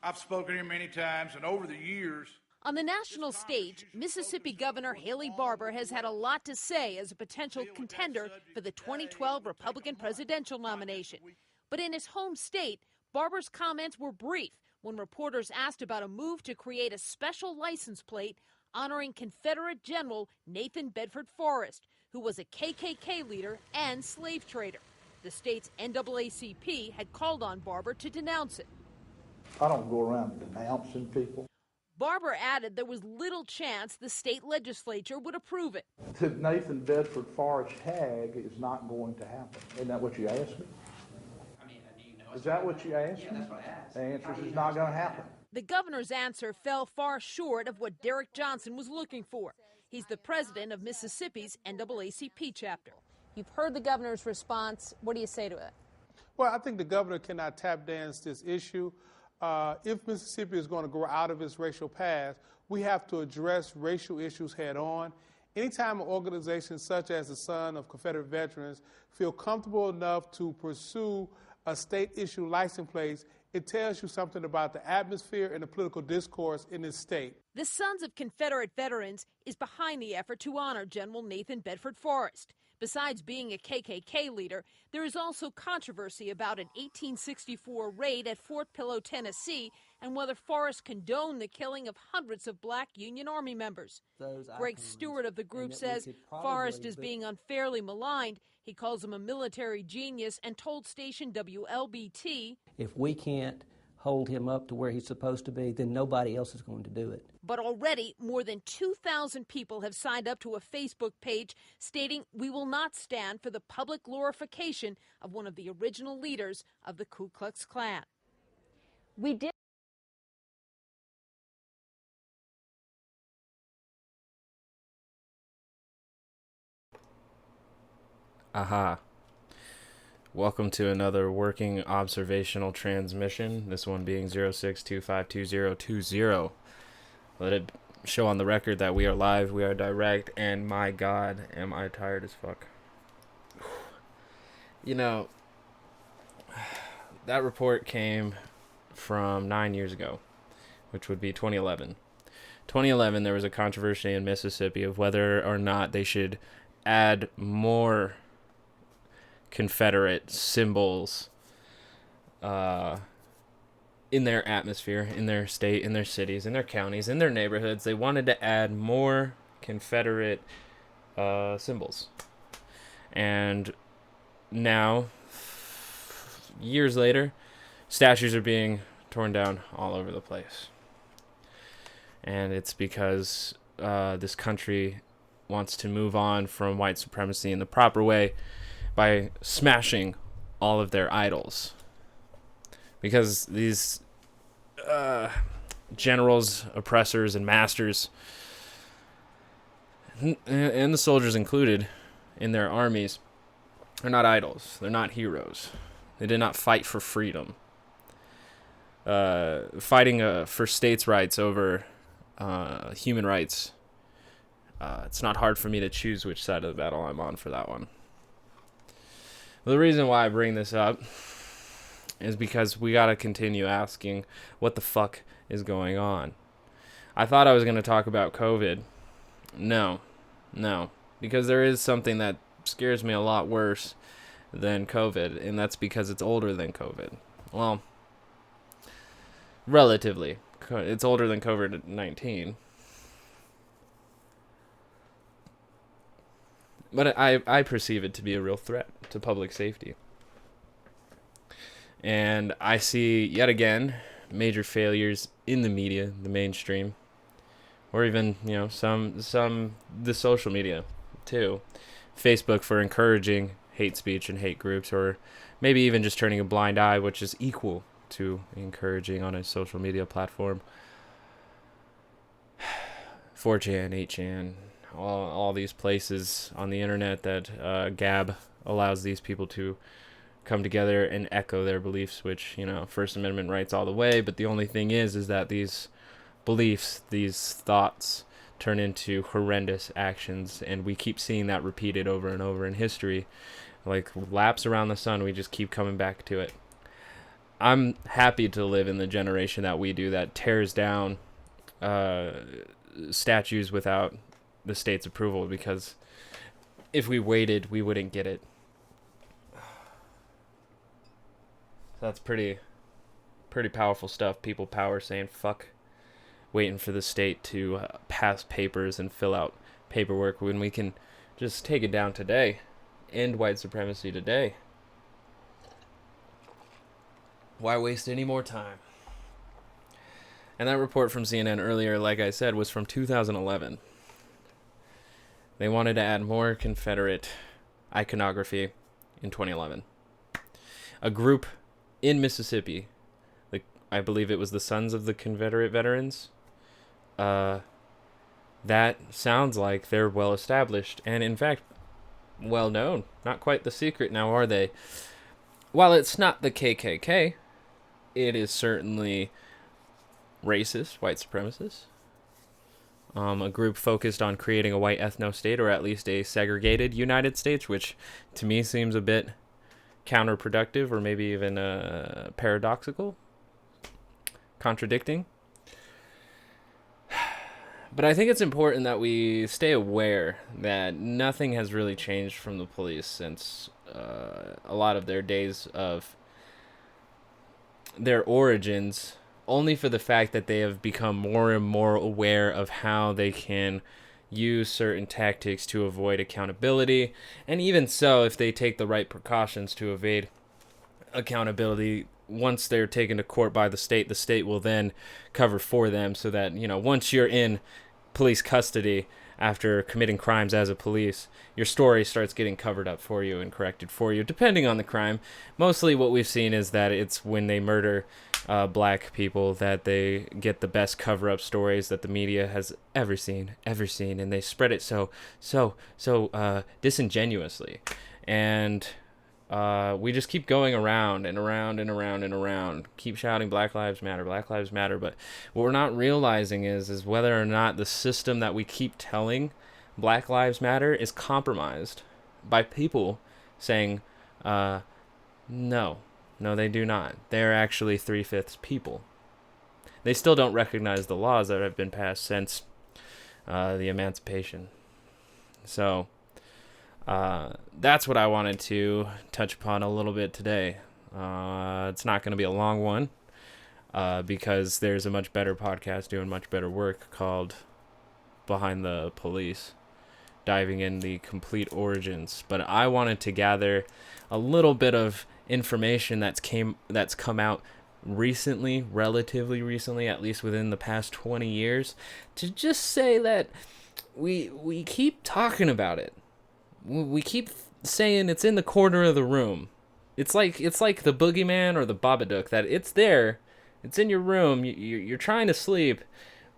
I've spoken here many times, and over the years. On the national stage, Mississippi Governor Haley Barbour has had a lot to say as a potential contender for the 2012 Republican presidential nomination. But in his home state, Barbour's comments were brief when reporters asked about a move to create a special license plate honoring Confederate General Nathan Bedford Forrest, who was a KKK leader and slave trader. The state's NAACP had called on Barbour to denounce it. I don't go around denouncing people. Barbour added there was little chance the state legislature would approve it. The Nathan Bedford Forrest tag is not going to happen. Isn't that what you asked me? Is that what you asked me? Yeah, that's what I asked. The answer is it's not going to happen. The governor's answer fell far short of what Derek Johnson was looking for. He's the president of Mississippi's NAACP chapter. You've heard the governor's response. What do you say to it? Well, I think the governor cannot tap dance this issue. If Mississippi is going to grow out of its racial past, we have to address racial issues head on. Anytime an organization such as the Son of Confederate Veterans feel comfortable enough to pursue a state-issue license plate, it tells you something about the atmosphere and the political discourse in this state. The Sons of Confederate Veterans is behind the effort to honor General Nathan Bedford Forrest. Besides being a KKK leader, there is also controversy about an 1864 raid at Fort Pillow, Tennessee, and whether Forrest condoned the killing of hundreds of black Union Army members. Greg Stewart of the group says Forrest is being unfairly maligned. He calls him a military genius and told station WLBT, "If we can't hold him up to where he's supposed to be, then nobody else is going to do it." But already more than 2,000 people have signed up to a Facebook page stating we will not stand for the public glorification of one of the original leaders of the Ku Klux Klan. We did. Aha. Welcome to another working observational transmission, this one being 06252020. Let it show on the record that we are live, we are direct, and my God, am I tired as fuck. You know, that report came from 9 years ago, which would be 2011. 2011, there was a controversy in Mississippi of whether or not they should add more Confederate symbols in their atmosphere, in their state, in their cities, in their counties, in their neighborhoods. They wanted to add more Confederate symbols. And now, years later, statues are being torn down all over the place. And it's because this country wants to move on from white supremacy in the proper way by smashing all of their idols. Because these generals, oppressors, and masters, and the soldiers included in their armies, are not idols. They're not heroes. They did not fight for freedom. Fighting for states' rights over human rights, it's not hard for me to choose which side of the battle I'm on for that one. The reason why I bring this up is because we gotta continue asking what the fuck is going on. I thought I was gonna talk about COVID. No, because there is something that scares me a lot worse than COVID, and that's because it's older than COVID. Well, relatively. It's older than COVID-19. But I perceive it to be a real threat to public safety. And I see, yet again, major failures in the media, the mainstream, or even, the social media, too. Facebook for encouraging hate speech and hate groups, or maybe even just turning a blind eye, which is equal to encouraging on a social media platform. 4chan, 8chan, all these places on the internet that Gab allows these people to come together and echo their beliefs, which, First Amendment rights all the way. But the only thing is that these beliefs, these thoughts turn into horrendous actions, and we keep seeing that repeated over and over in history. Like laps around the sun, we just keep coming back to it. I'm happy to live in the generation that we do, that tears down statues without the state's approval, because if we waited, we wouldn't get it. That's pretty powerful stuff. People power saying fuck waiting for the state to pass papers and fill out paperwork when we can just take it down today. End white supremacy today. Why waste any more time? And that report from CNN earlier, like I said, was from 2011. They wanted to add more Confederate iconography in 2011. A group in Mississippi, I believe it was the Sons of the Confederate Veterans, that sounds like they're well established and, in fact, well known. Not quite the secret now, are they? While it's not the KKK, it is certainly racist, white supremacists. A group focused on creating a white ethno-state, or at least a segregated United States, which to me seems a bit counterproductive, or maybe even paradoxical, contradicting. But I think it's important that we stay aware that nothing has really changed from the police since a lot of their days of their origins, only for the fact that they have become more and more aware of how they can use certain tactics to avoid accountability. And even so, if they take the right precautions to evade accountability, once they're taken to court by the state will then cover for them, so that, once you're in police custody after committing crimes as a police, your story starts getting covered up for you and corrected for you, depending on the crime. Mostly what we've seen is that it's when they murder black people that they get the best cover-up stories that the media has ever seen, and they spread it so disingenuously. And we just keep going around and around and around and around, keep shouting Black Lives Matter, Black Lives Matter. But what we're not realizing is whether or not the system that we keep telling Black Lives Matter is compromised by people saying, no, they do not. They're actually 3/5 people. They still don't recognize the laws that have been passed since the emancipation. So that's what I wanted to touch upon a little bit today. It's not going to be a long one because there's a much better podcast doing much better work called Behind the Police, diving in the complete origins. But I wanted to gather a little bit of information that's come out recently, relatively recently, at least within the past 20 years, to just say that we keep talking about it. We keep saying it's in the corner of the room. It's like the boogeyman or the Babadook, that it's there, it's in your room, you're trying to sleep,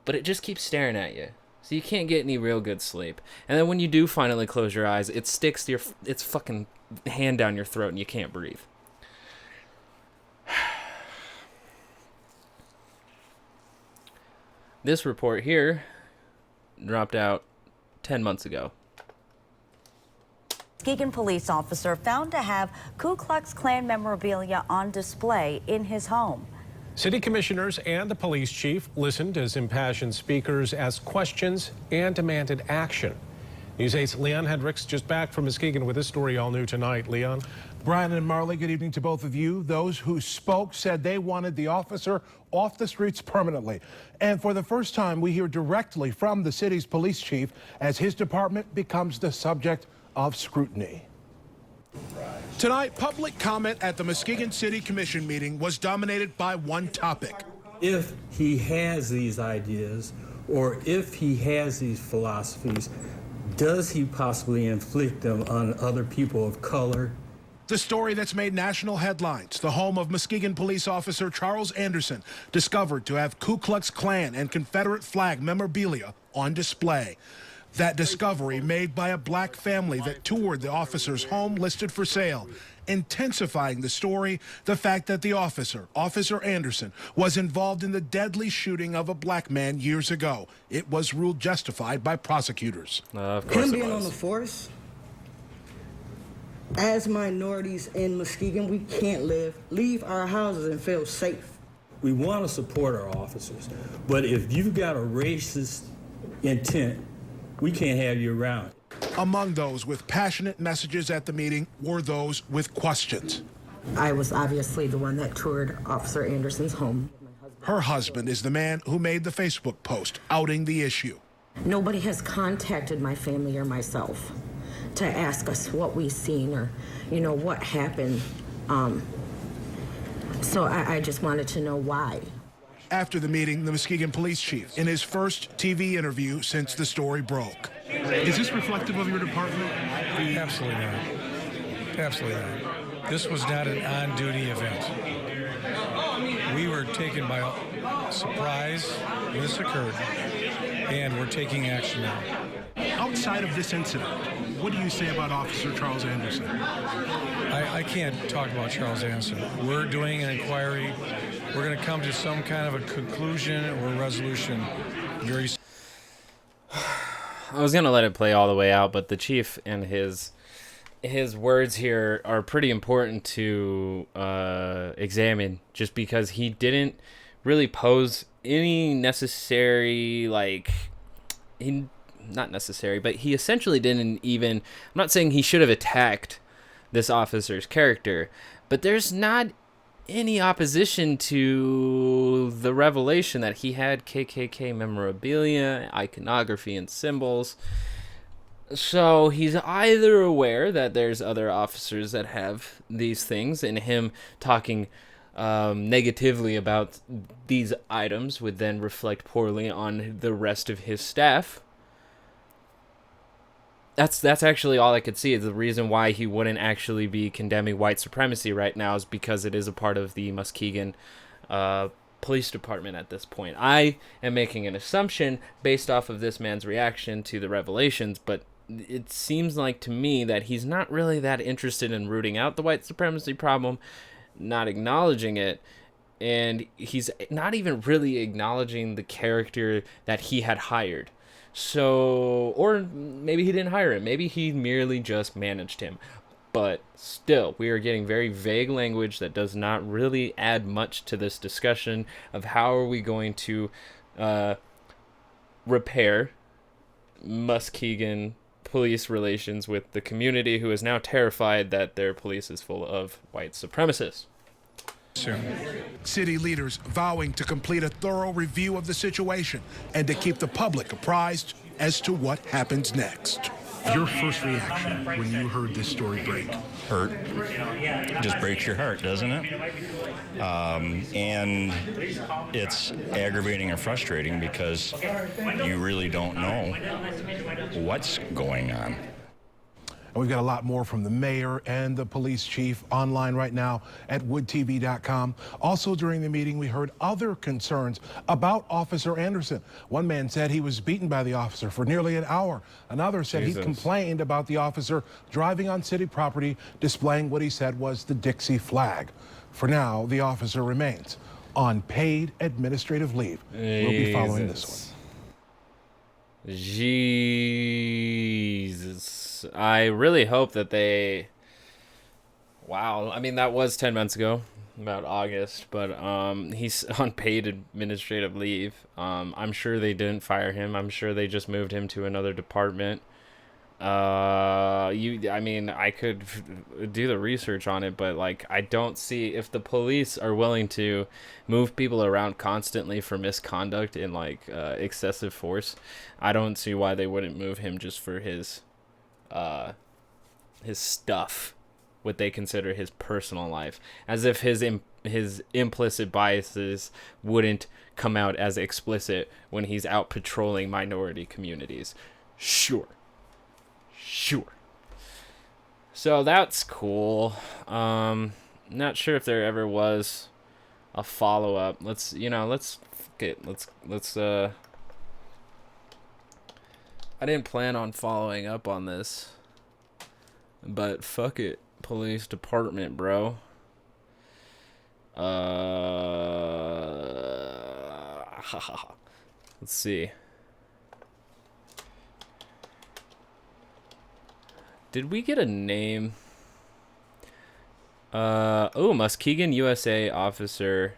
but it just keeps staring at you. So you can't get any real good sleep. And then when you do finally close your eyes, it sticks to its fucking hand down your throat and you can't breathe. This report here dropped out 10 months ago. Muskegon police officer found to have Ku Klux Klan memorabilia on display in his home. City commissioners and the police chief listened as impassioned speakers asked questions and demanded action. News 8's Leon Hendricks just back from Muskegon with this story all new tonight. Leon. Brian and Marley, good evening to both of you. Those who spoke said they wanted the officer off the streets permanently. And for the first time, we hear directly from the city's police chief as his department becomes the subject of scrutiny. Tonight, public comment at the Muskegon City Commission meeting was dominated by one topic. If he has these ideas, or if he has these philosophies, does he possibly inflict them on other people of color? The story that's made national headlines: the home of Muskegon police officer Charles Anderson, discovered to have Ku Klux Klan and Confederate flag memorabilia on display. That discovery made by a black family that toured the officer's home listed for sale, intensifying the story, the fact that the officer, Officer Anderson, was involved in the deadly shooting of a black man years ago. It was ruled justified by prosecutors. Of course him being on the force As minorities in Muskegon, we can't leave our houses and feel safe. We want to support our officers, but if you've got a racist intent, we can't have you around. Among those with passionate messages at the meeting were those with questions. I was obviously the one that toured Officer Anderson's home. Her husband is the man who made the Facebook post outing the issue. Nobody has contacted my family or myself to ask us what we've seen or, what happened. So I just wanted to know why. After the meeting, the Muskegon police chief, in his first TV interview since the story broke. Is this reflective of your department? Absolutely not. Absolutely not. This was not an on-duty event. We were taken by surprise when this occurred, and we're taking action now. Outside of this incident, what do you say about Officer Charles Anderson? I can't talk about Charles Anderson. We're doing an inquiry. We're going to come to some kind of a conclusion or resolution very soon. I was going to let it play all the way out, but the chief and his words here are pretty important to examine, just because he didn't really pose any necessary, not necessary, but he essentially didn't even, I'm not saying he should have attacked this officer's character, but there's not any opposition to the revelation that he had KKK memorabilia, iconography, and symbols. So he's either aware that there's other officers that have these things, and him talking negatively about these items would then reflect poorly on the rest of his staff. That's actually all I could see. The reason why he wouldn't actually be condemning white supremacy right now is because it is a part of the Muskegon police department at this point. I am making an assumption based off of this man's reaction to the revelations, but it seems like to me that he's not really that interested in rooting out the white supremacy problem, not acknowledging it, and he's not even really acknowledging the character that he had hired. So, or maybe he didn't hire him. Maybe he merely just managed him. But still, we are getting very vague language that does not really add much to this discussion of how are we going to repair Muskegon police relations with the community, who is now terrified that their police is full of white supremacists. City leaders vowing to complete a thorough review of the situation and to keep the public apprised as to what happens next. Your first reaction when you heard this story break? Hurt. It just breaks your heart, doesn't it? And it's aggravating and frustrating because you really don't know what's going on. And we've got a lot more from the mayor and the police chief online right now at woodtv.com. Also during the meeting, we heard other concerns about Officer Anderson. One man said he was beaten by the officer for nearly an hour. Another said he complained about the officer driving on city property, displaying what he said was the Dixie flag. For now, the officer remains on paid administrative leave. We'll be following this one. Jesus. I really hope that they... Wow. I mean, that was 10 months ago, about August, but he's on paid administrative leave. I'm sure they didn't fire him. I'm sure they just moved him to another department. I mean, I could do the research on it, but I don't see, if the police are willing to move people around constantly for misconduct and excessive force, I don't see why they wouldn't move him just for his stuff, what they consider his personal life, as if his implicit biases wouldn't come out as explicit when he's out patrolling minority communities. Sure. So that's cool. Not sure if there ever was a follow-up. Let's I didn't plan on following up on this, but fuck it, police department, bro. Let's see. Did we get a name Muskegon, USA officer.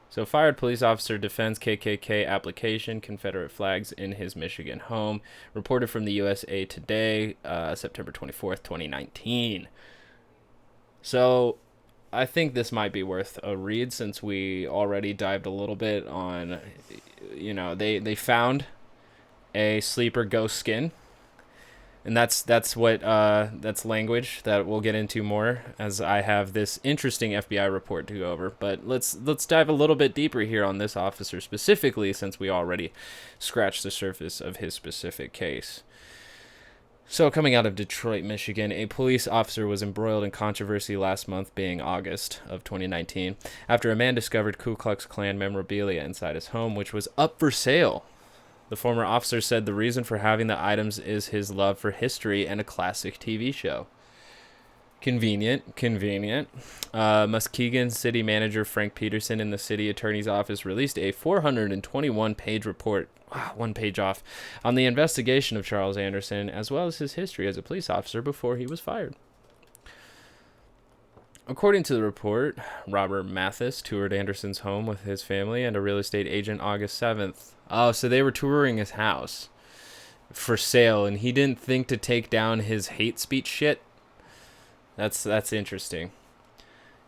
So, fired police officer defends KKK application, Confederate flags in his Michigan home. Reported from the USA Today, September 24th, 2019. So, I think this might be worth a read since we already dived a little bit on, they found a sleeper ghost skin. And that's language that we'll get into more as I have this interesting FBI report to go over. But let's dive a little bit deeper here on this officer specifically, since we already scratched the surface of his specific case. So, coming out of Detroit, Michigan, a police officer was embroiled in controversy last month, being August of 2019, after a man discovered Ku Klux Klan memorabilia inside his home, which was up for sale. The former officer said the reason for having the items is his love for history and a classic TV show. Convenient. Muskegon City Manager Frank Peterson in the city attorney's office released a 421-page report, one page off, on the investigation of Charles Anderson, as well as his history as a police officer before he was fired. According to the report, Robert Mathis toured Anderson's home with his family and a real estate agent August 7th. Oh, so they were touring his house for sale, and he didn't think to take down his hate speech shit? That's interesting.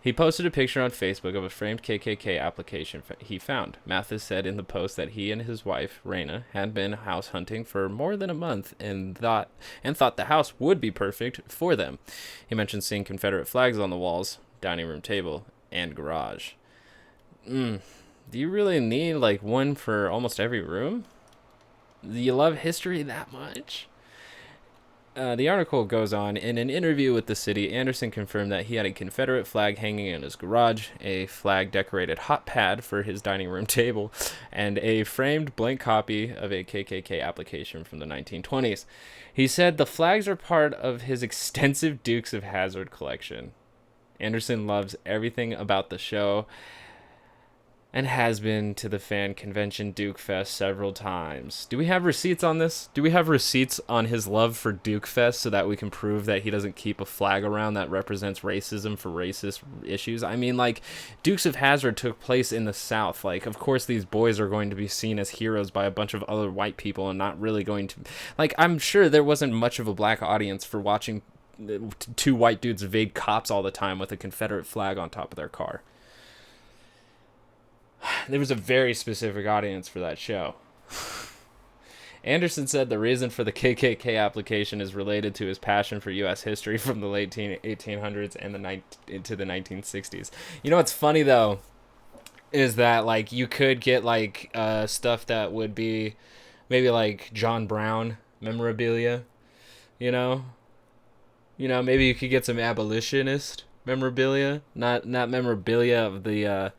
He posted a picture on Facebook of a framed KKK application he found. Mathis said in the post that he and his wife, Raina, had been house hunting for more than a month and thought the house would be perfect for them. He mentioned seeing Confederate flags on the walls, dining room table, and garage. Do you really need like one for almost every room? Do you love history that much? The article goes on, in an interview with the city, Anderson confirmed that he had a Confederate flag hanging in his garage, a flag-decorated hot pad for his dining room table, and a framed blank copy of a KKK application from the 1920s. He said the flags are part of his extensive Dukes of Hazzard collection. Anderson loves everything about the show and has been to the fan convention Duke Fest several times. Do we have receipts on this? Do we have receipts on his love for Duke Fest so that we can prove that he doesn't keep a flag around that represents racism for racist issues? I mean, like, Dukes of Hazzard took place in the South. Like, of course these boys are going to be seen as heroes by a bunch of other white people and not really going to... Like, I'm sure there wasn't much of a black audience for watching two white dudes evade cops all the time with a Confederate flag on top of their car. There was a very specific audience for that show. Anderson said the reason for the KKK application is related to his passion for U.S. history from the late 1800s and into the 1960s. You know what's funny, though, is that, like, you could get, like, stuff that would be maybe, like, John Brown memorabilia, you know? Maybe you could get some abolitionist memorabilia. Not memorabilia of the...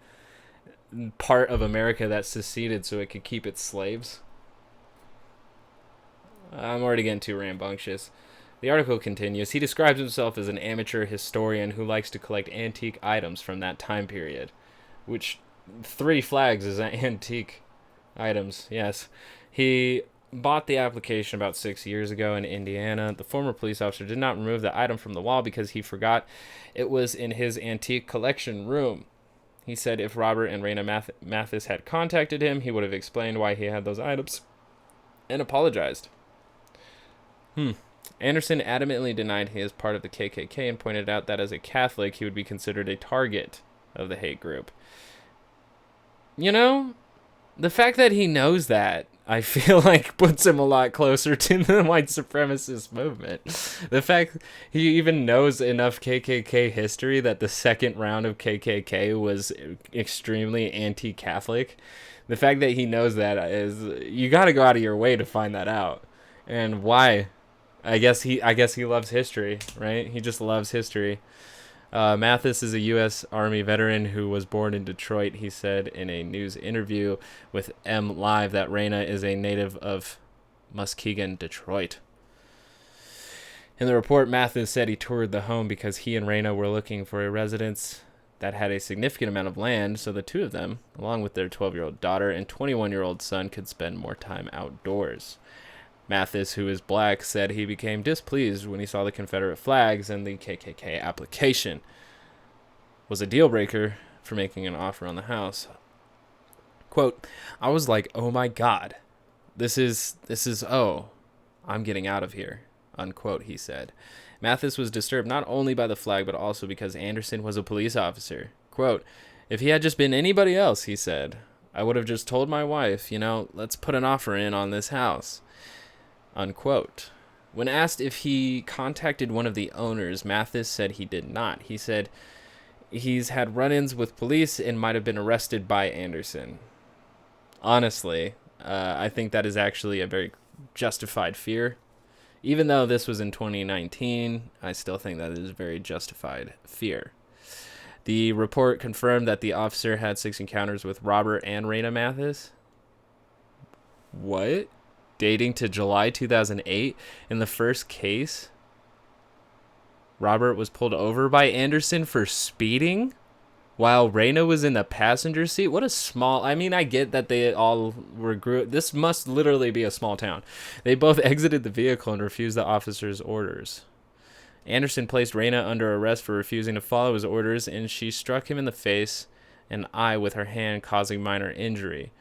part of America that seceded so it could keep its slaves. I'm already getting too rambunctious. The article continues. He describes himself as an amateur historian who likes to collect antique items from that time period, which 3 flags is antique items, yes. He bought the application about 6 years ago in Indiana. The former police officer did not remove the item from the wall because he forgot it was in his antique collection room. He said if Robert and Raina Mathis had contacted him, he would have explained why he had those items and apologized. Anderson adamantly denied he is part of the KKK and pointed out that as a Catholic, he would be considered a target of the hate group. The fact that he knows that, I feel like puts him a lot closer to the white supremacist movement. The fact he even knows enough KKK history that the second round of KKK was extremely anti-Catholic. The fact that he knows that is, you got to go out of your way to find that out. And why? I guess he loves history, right? He just loves history. Mathis is a U.S. Army veteran who was born in Detroit. He said in a news interview with M Live that Raina is a native of Muskegon, Detroit. In the report, Mathis said he toured the home because he and Raina were looking for a residence that had a significant amount of land, so the two of them, along with their 12-year-old daughter and 21-year-old son, could spend more time outdoors. Mathis, who is black, said he became displeased when he saw the Confederate flags, and the KKK application was a deal breaker for making an offer on the house. Quote, I was like, oh my God, this is, I'm getting out of here, unquote, he said. Mathis was disturbed not only by the flag, but also because Anderson was a police officer. Quote, if he had just been anybody else, he said, I would have just told my wife, let's put an offer in on this house, unquote. When asked if he contacted one of the owners, Mathis said he did not. He said he's had run-ins with police and might have been arrested by Anderson. Honestly, I think that is actually a very justified fear. Even though this was in 2019, I still think that is a very justified fear. The report confirmed that the officer had 6 encounters with Robert and Raina Mathis. What? Dating to July 2008? In the first case, Robert was pulled over by Anderson for speeding while Raina was in the passenger seat. What a small... I mean, I get that they all were... This must literally be a small town. They both exited the vehicle and refused the officer's orders. Anderson placed Raina under arrest for refusing to follow his orders, and she struck him in the face and eye with her hand, causing minor injury.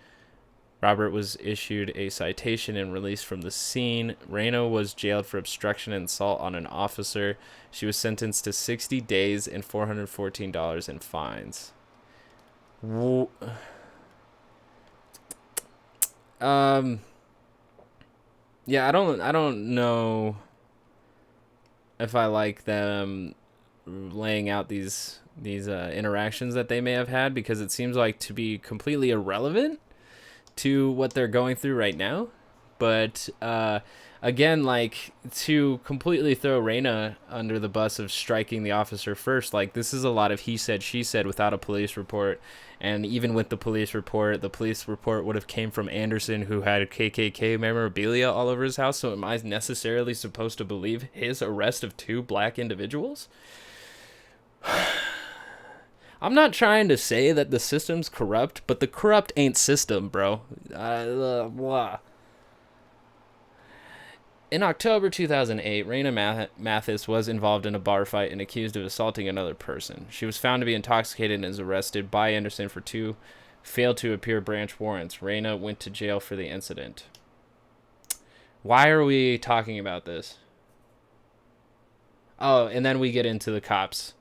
Robert was issued a citation and released from the scene. Raina was jailed for obstruction and assault on an officer. She was sentenced to 60 days and $414 in fines. Yeah, I don't know if I like them laying out these interactions that they may have had, because it seems like to be completely irrelevant to what they're going through right now. But again, like, to completely throw Raina under the bus of striking the officer first, like, this is a lot of he said, she said without a police report. And even with the police report would have came from Anderson, who had KKK memorabilia all over his house. So am I necessarily supposed to believe his arrest of 2 black individuals? I'm not trying to say that the system's corrupt, but the corrupt ain't system, bro. Blah. In October 2008, Raina Mathis was involved in a bar fight and accused of assaulting another person. She was found to be intoxicated and is arrested by Anderson for 2 failed to appear branch warrants. Raina went to jail for the incident. Why are we talking about this? Oh, and then we get into the cops.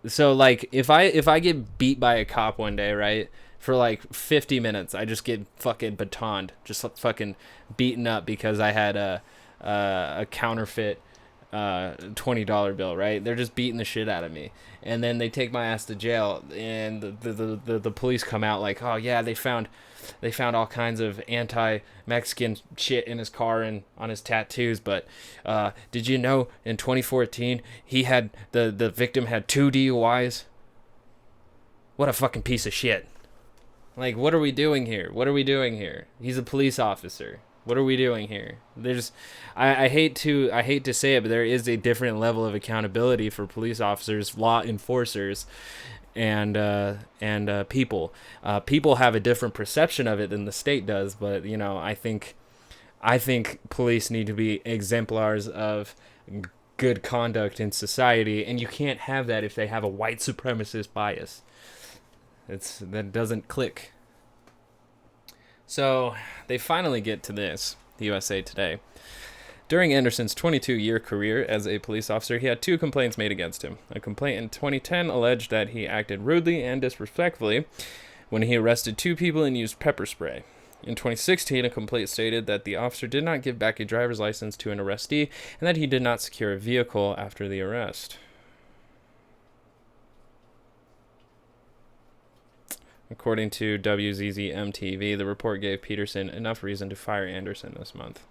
So, like, if I get beat by a cop one day, right, for like 50 minutes, I just get fucking batoned, just fucking beaten up because I had a counterfeit $20 bill, right? They're just beating the shit out of me, and then they take my ass to jail, and the police come out like, oh yeah, they found all kinds of anti-Mexican shit in his car and on his tattoos, but did you know in 2014 he had the victim had 2 DUIs? What a fucking piece of shit. Like, what are we doing here? What are we doing here? He's a police officer. What are we doing here? There's, I hate to say it, but there is a different level of accountability for police officers, law enforcers, and people. People have a different perception of it than the state does, but I think police need to be exemplars of good conduct in society, and you can't have that if they have a white supremacist bias. That doesn't click. So they finally get to this, the USA Today. During Anderson's 22-year career as a police officer, he had 2 complaints made against him. A complaint in 2010 alleged that he acted rudely and disrespectfully when he arrested 2 people and used pepper spray. In 2016, a complaint stated that the officer did not give back a driver's license to an arrestee and that he did not secure a vehicle after the arrest. According to WZZM-TV, the report gave Peterson enough reason to fire Anderson this month.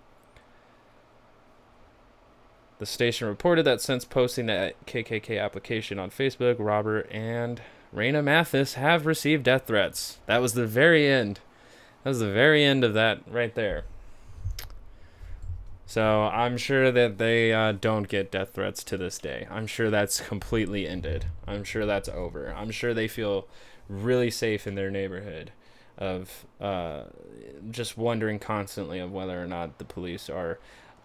The station reported that since posting that KKK application on Facebook, Robert and Raina Mathis have received death threats. That was the very end. That was the very end of that right there. So I'm sure that they don't get death threats to this day. I'm sure that's completely ended. I'm sure that's over. I'm sure they feel really safe in their neighborhood. of just wondering constantly of whether or not the police are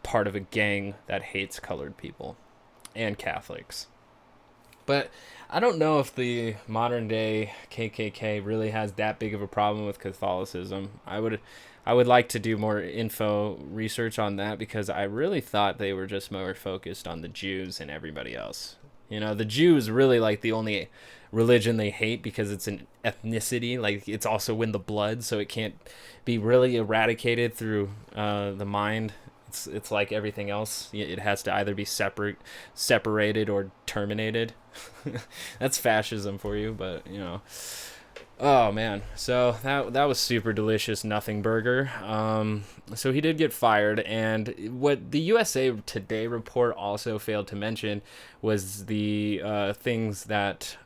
part of a gang that hates colored people and Catholics. But I don't know if the modern day KKK really has that big of a problem with Catholicism. I would like to do more info research on that, because I really thought they were just more focused on the Jews and everybody else. You know, the Jews really like the only religion they hate because it's an ethnicity. Like, it's also in the blood, so it can't be really eradicated through the mind. It's like everything else. It has to either be separated or terminated. That's fascism for you, but you know. Oh man, so that was super delicious, nothing burger. So he did get fired, and what the USA Today report also failed to mention was the things that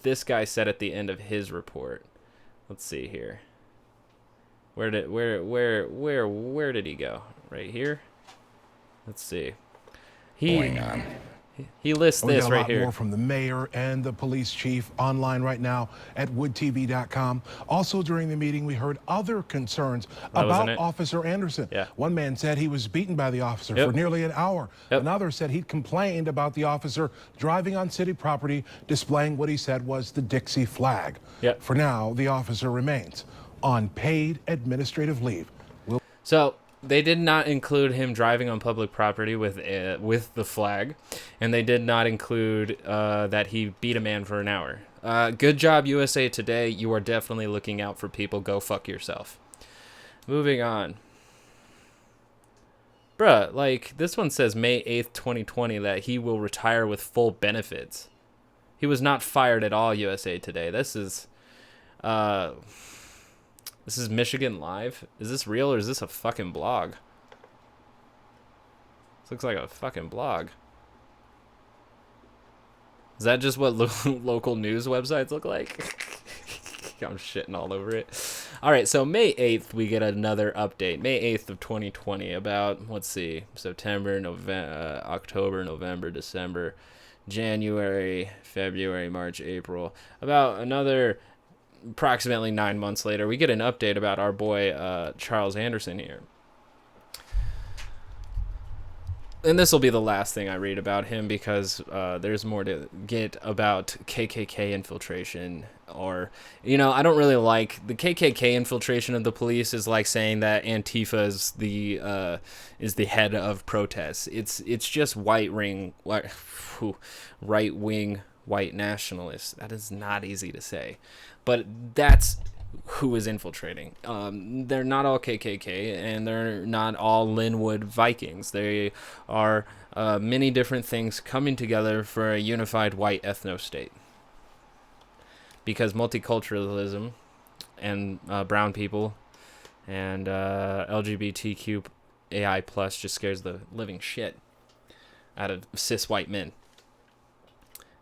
this guy said at the end of his report. Let's see here. Where did he go? Right here. Let's see. He lists this right here. We got a lot more from the mayor and the police chief online right now at woodtv.com. Also during the meeting, we heard other concerns about Officer Anderson. Yeah. One man said he was beaten by the officer for nearly an hour. Another said he'd complained about the officer driving on city property, displaying what he said was the Dixie flag. For now, the officer remains on paid administrative leave. So they did not include him driving on public property with the flag, and they did not include that he beat a man for an hour. Good job, USA Today. You are definitely looking out for people. Go fuck yourself. Moving on. Bruh, like, this one says May 8th, 2020, that he will retire with full benefits. He was not fired at all, USA Today. This is Michigan Live. Is this real or is this a fucking blog? This looks like a fucking blog. Is that just what local news websites look like? I'm shitting all over it. All right, so May 8th, we get another update. May 8th of 2020 about, let's see, September, November, October, November, December, January, February, March, April. About another approximately 9 months later, we get an update about our boy Charles Anderson here. And this will be the last thing I read about him, because there's more to get about KKK infiltration. Or, you know, I don't really like the KKK infiltration of the police. Is like saying that Antifa is the head of protests. It's just right-wing white nationalists. That is not easy to say, but that's who is infiltrating. They're not all KKK, and they're not all Linwood Vikings. They are many different things coming together for a unified white ethno-state. Because multiculturalism and brown people and LGBTQ AI plus just scares the living shit out of cis white men.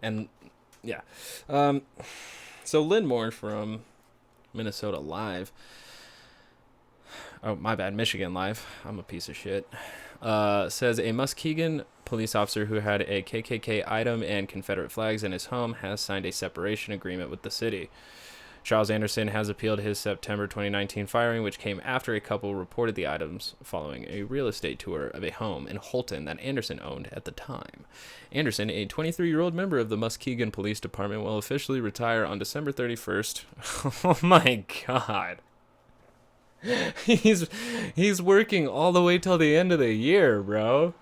And yeah. So Lynn Moore from Minnesota Live. Oh, my bad. Michigan Live. I'm a piece of shit. Says a Muskegon police officer who had a KKK item and Confederate flags in his home has signed a separation agreement with the city. Charles Anderson has appealed his September 2019 firing, which came after a couple reported the items following a real estate tour of a home in Holton that Anderson owned at the time. Anderson, a 23-year-old member of the Muskegon Police Department, will officially retire on December 31st. Oh my God. He's working all the way till the end of the year, bro.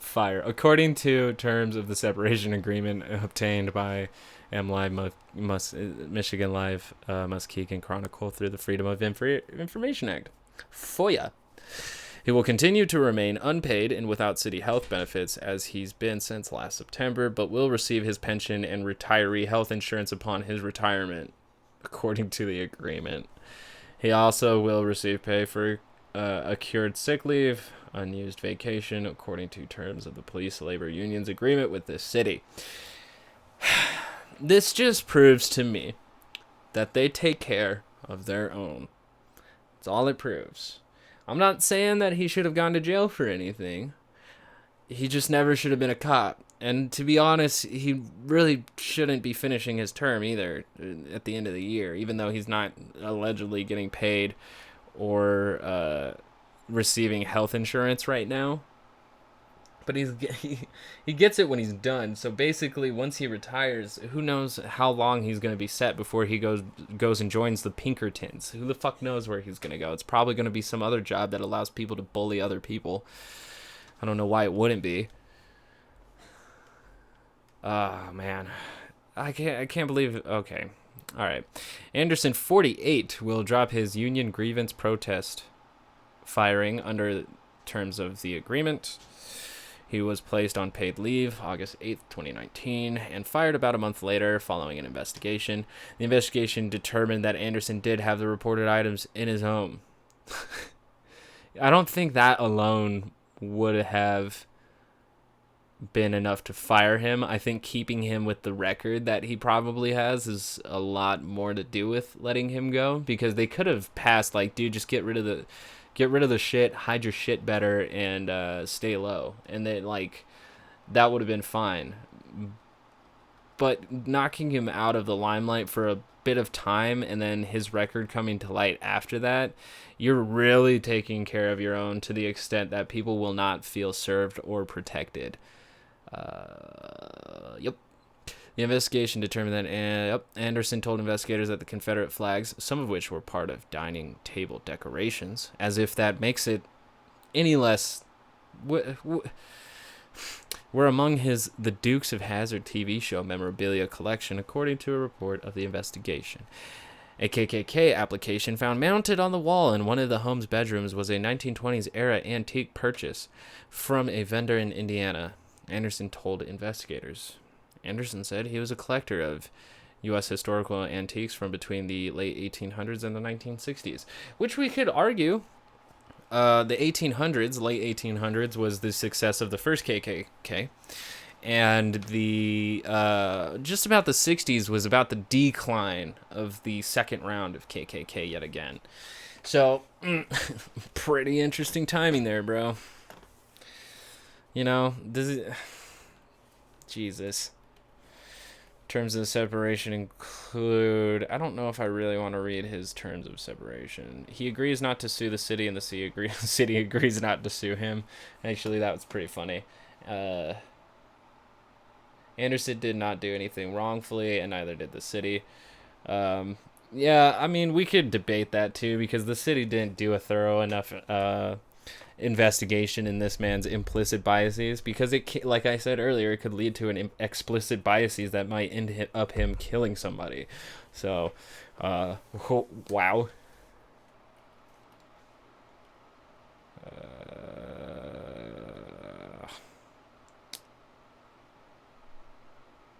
Fire. According to terms of the separation agreement obtained by MLive, Michigan Live, Muskegon Chronicle through the Freedom of Information Act, FOIA. He will continue to remain unpaid and without city health benefits as he's been since last September, but will receive his pension and retiree health insurance upon his retirement, according to the agreement. He also will receive pay for accrued sick leave, unused vacation, according to terms of the police labor union's agreement with this city. This just proves to me that they take care of their own. That's all it proves. I'm not saying that he should have gone to jail for anything. he just never should have been a cop. And to be honest, he really shouldn't be finishing his term either at the end of the year, even though he's not allegedly getting paid or receiving health insurance right now. But he gets it when he's done. So basically, once he retires, who knows how long he's going to be set before he goes and joins the Pinkertons. Who the fuck knows where he's going to go? It's probably going to be some other job that allows people to bully other people. I don't know why it wouldn't be. Oh, man. I can't believe... Okay. All right. Anderson, 48, will drop his union grievance protest firing under terms of the agreement. He was placed on paid leave August 8th, 2019, and fired about a month later following an investigation. The investigation determined that Anderson did have the reported items in his home. I don't think that alone would have been enough to fire him. I think keeping him with the record that he probably has is a lot more to do with letting him go, because they could have passed like, dude, just get rid of the shit, hide your shit better, and stay low. And then, like, that would have been fine. But knocking him out of the limelight for a bit of time and then his record coming to light after that, you're really taking care of your own to the extent that people will not feel served or protected. Yep. The investigation determined that Anderson told investigators that the Confederate flags, some of which were part of dining table decorations, as if that makes it any less, were among the Dukes of Hazzard TV show memorabilia collection, according to a report of the investigation. A KKK application found mounted on the wall in one of the home's bedrooms was a 1920s era antique purchase from a vendor in Indiana, Anderson told investigators. Anderson said he was a collector of U.S. historical antiques from between the late 1800s and the 1960s, which we could argue the late 1800s, was the success of the first KKK, and the just about the 60s was about the decline of the second round of KKK yet again. So, pretty interesting timing there, bro. You know, Jesus. Terms of separation include... I don't know if I really want to read his terms of separation. He agrees not to sue the city, and the city agrees not to sue him. Actually, that was pretty funny. Anderson did not do anything wrongfully, and neither did the city. Yeah, I mean, we could debate that too, because the city didn't do a thorough enough investigation in this man's implicit biases, because it, like I said earlier, it could lead to an explicit biases that might end up him killing somebody. So, wow.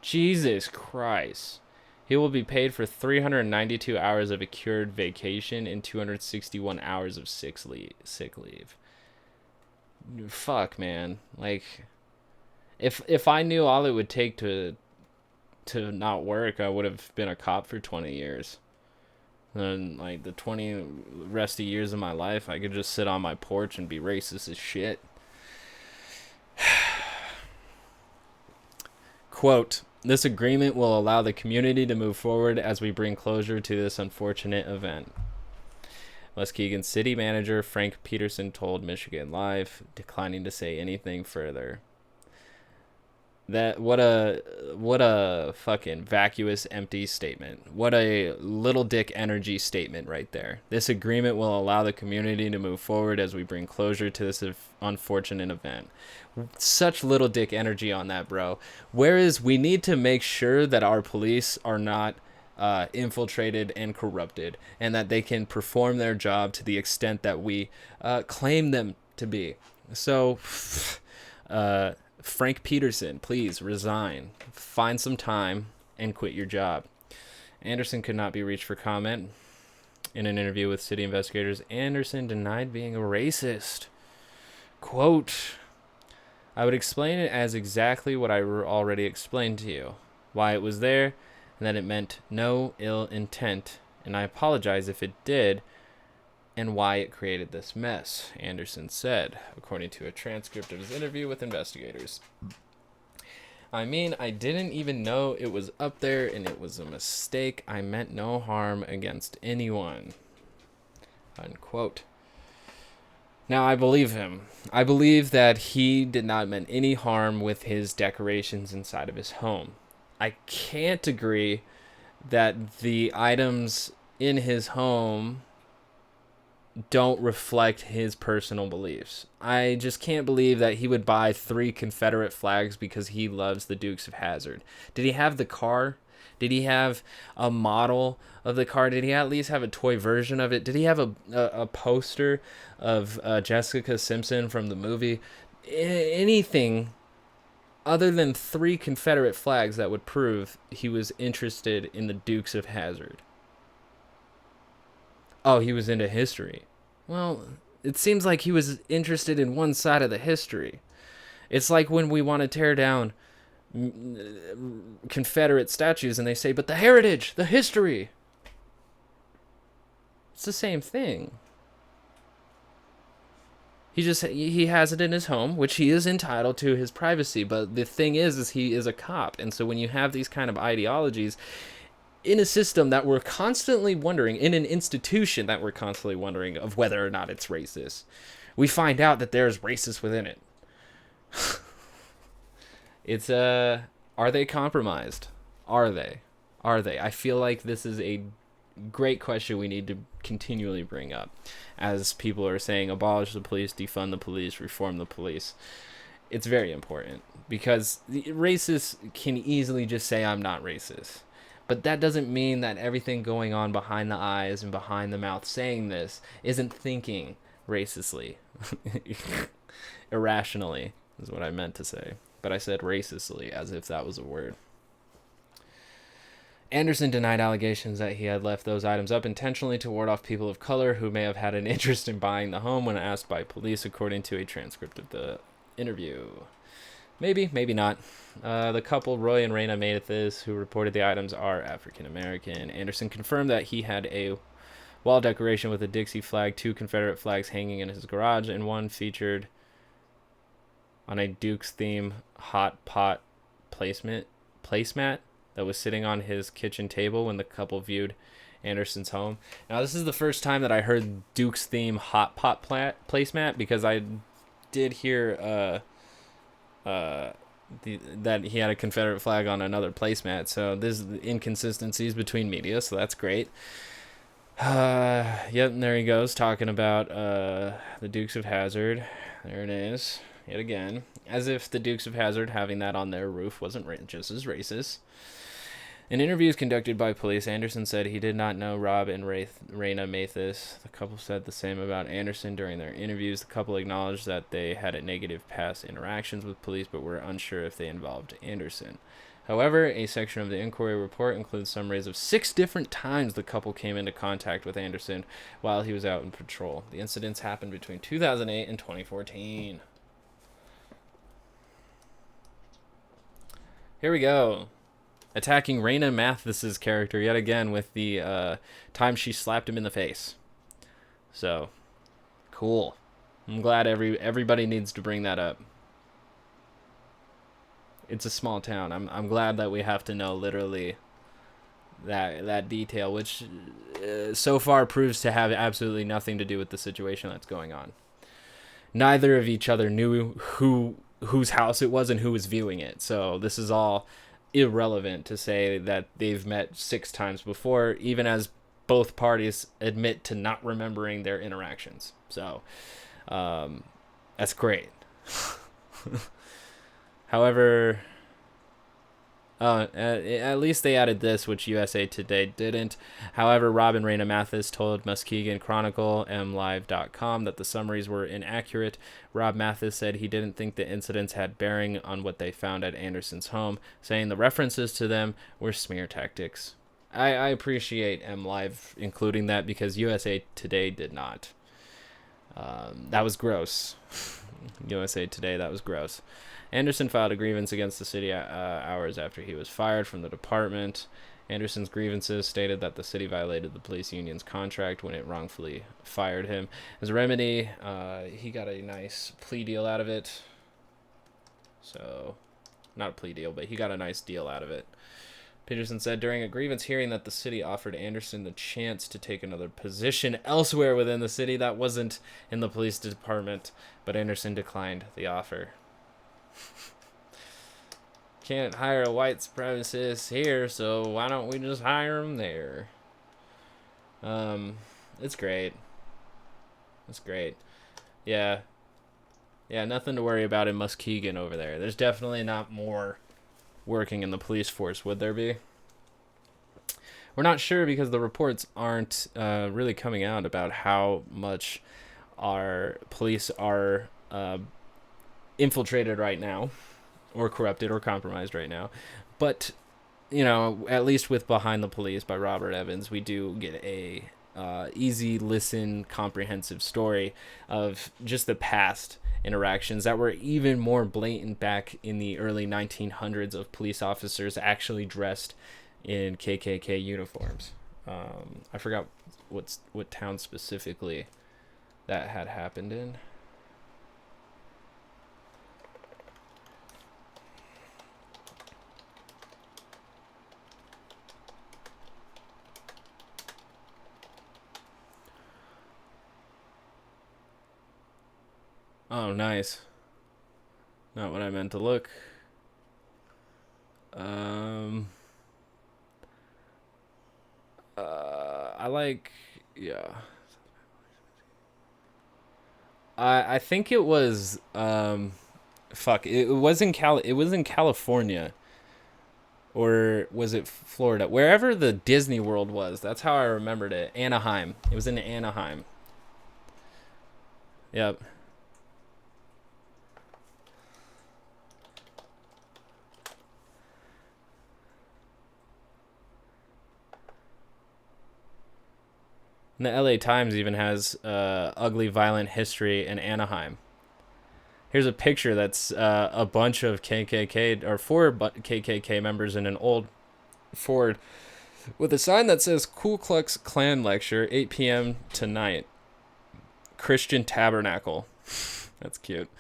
Jesus Christ. He will be paid for 392 hours of accrued vacation and 261 hours of sick leave. Fuck, man. Like, if I knew all it would take to not work, I would have been a cop for 20 years. And like the 20 rest of years of my life, I could just sit on my porch and be racist as shit. Quote, "This agreement will allow the community to move forward as we bring closure to this unfortunate event," Muskegon City Manager Frank Peterson told Michigan Live, declining to say anything further. That what a fucking vacuous, empty statement. What a little dick energy statement right there. This agreement will allow the community to move forward as we bring closure to this unfortunate event. Such little dick energy on that, bro. Whereas we need to make sure that our police are not infiltrated and corrupted, and that they can perform their job to the extent that we claim them to be. So, Frank Peterson, please resign. Find some time and quit your job. Anderson could not be reached for comment. In an interview with city investigators, Anderson denied being a racist. Quote, "I would explain it as exactly what I already explained to you. Why it was there, and that it meant no ill intent. And I apologize if it did. and why it created this mess, Anderson said, according to a transcript of his interview with investigators. I mean, I didn't even know it was up there, and it was a mistake. I meant no harm against anyone. Unquote. Now, I believe him. I believe that he did not mean any harm with his decorations inside of his home. I can't agree that the items in his home don't reflect his personal beliefs. I just can't believe that he would buy 3 Confederate flags because he loves the Dukes of Hazzard. Did he have the car? Did he have a model of the car? Did he at least have a toy version of it? Did he have a poster of Jessica Simpson from the movie? Anything other than 3 Confederate flags that would prove he was interested in the Dukes of Hazzard. Oh, he was into history. Well, it seems like he was interested in one side of the history. It's like when we want to tear down Confederate statues and they say, but the heritage, the history. It's the same thing. He has it in his home, which he is entitled to his privacy. But the thing is he is a cop. And so when you have these kind of ideologies in a system that we're constantly wondering, in an institution that we're constantly wondering of whether or not it's racist, we find out that there's racist within it. It's are they compromised? Are they? I feel like this is a great question we need to continually bring up, as people are saying, abolish the police, defund the police, reform the police. It's very important, because the racists can easily just say, I'm not racist. But that doesn't mean that everything going on behind the eyes and behind the mouth saying this isn't thinking racistly. Irrationally is what I meant to say. But I said racistly as if that was a word. Anderson denied allegations that he had left those items up intentionally to ward off people of color who may have had an interest in buying the home when asked by police, according to a transcript of the interview. Maybe, maybe not. The couple, Roy and Raina Mathis, who reported the items, are African-American. Anderson confirmed that he had a wall decoration with a Dixie flag, 2 Confederate flags hanging in his garage, and one featured on a Dukes theme hot pot placemat that was sitting on his kitchen table when the couple viewed Anderson's home. Now, this is the first time that I heard Dukes theme hot pot placemat, because I did hear that he had a Confederate flag on another placemat. So there's inconsistencies between media, so that's great. Yep, and there he goes talking about the Dukes of Hazzard. There it is, yet again, as if the Dukes of Hazzard having that on their roof wasn't just as racist. In interviews conducted by police, Anderson said he did not know Rob and Raina Mathis. The couple said the same about Anderson during their interviews. The couple acknowledged that they had a negative past interactions with police, but were unsure if they involved Anderson. However, a section of the inquiry report includes summaries of 6 different times the couple came into contact with Anderson while he was out on patrol. The incidents happened between 2008 and 2014. Here we go. Attacking Raina Mathis's character yet again with the time she slapped him in the face. So, cool. I'm glad everybody needs to bring that up. It's a small town. I'm glad that we have to know literally that detail, which so far proves to have absolutely nothing to do with the situation that's going on. Neither of each other knew whose house it was and who was viewing it. So this is all irrelevant to say that they've met 6 times before, even as both parties admit to not remembering their interactions. So that's great. However, at least they added this, which USA Today didn't. However, Rob and Raina Mathis told Muskegon Chronicle, MLive.com, that the summaries were inaccurate. Rob Mathis said he didn't think the incidents had bearing on what they found at Anderson's home, saying the references to them were smear tactics. I appreciate MLive including that, because USA Today did not. That was gross. USA Today, that was gross. Anderson filed a grievance against the city hours after he was fired from the department, Anderson's grievances stated that the city violated the police union's contract when it wrongfully fired him. As a remedy, he got a nice plea deal out of it. So, not a plea deal, but he got a nice deal out of it. Peterson said during a grievance hearing that the city offered Anderson the chance to take another position elsewhere within the city that wasn't in the police department, but Anderson declined the offer. Can't hire a white supremacist here, so why don't we just hire him there? It's great. It's great. Yeah. Yeah, nothing to worry about in Muskegon over there. There's definitely not more working in the police force, would there be? We're not sure because the reports aren't really coming out about how much our police are infiltrated right now, or corrupted or compromised right now. But, you know, at least with Behind the Police by Robert Evans, we do get a easy listen, comprehensive story of just the past interactions that were even more blatant back in the early 1900s of police officers actually dressed in KKK uniforms. I forgot what town specifically that had happened in. Oh, nice. Not what I meant to look. I like, yeah. I think it was, it was in California. Or was it Florida? Wherever the Disney World was, that's how I remembered it. Anaheim. It was in Anaheim. Yep. And the LA Times even has ugly, violent history in Anaheim. Here's a picture that's a bunch of KKK, or 4 KKK members in an old Ford with a sign that says Ku Klux Klan Lecture, 8 p.m. tonight. Christian Tabernacle. That's cute.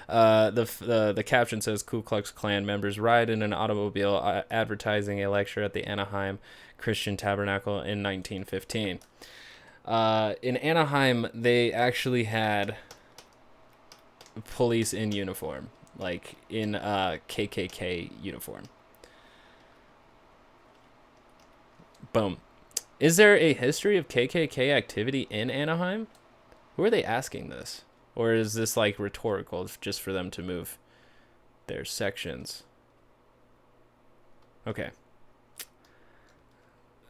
The caption says Ku Klux Klan members ride in an automobile advertising a lecture at the Anaheim Christian Tabernacle in 1915. In Anaheim, they actually had police in uniform, like in KKK uniform. Boom. Is there a history of KKK activity in Anaheim? Who are they asking this? Or is this like rhetorical just for them to move their sections? Okay.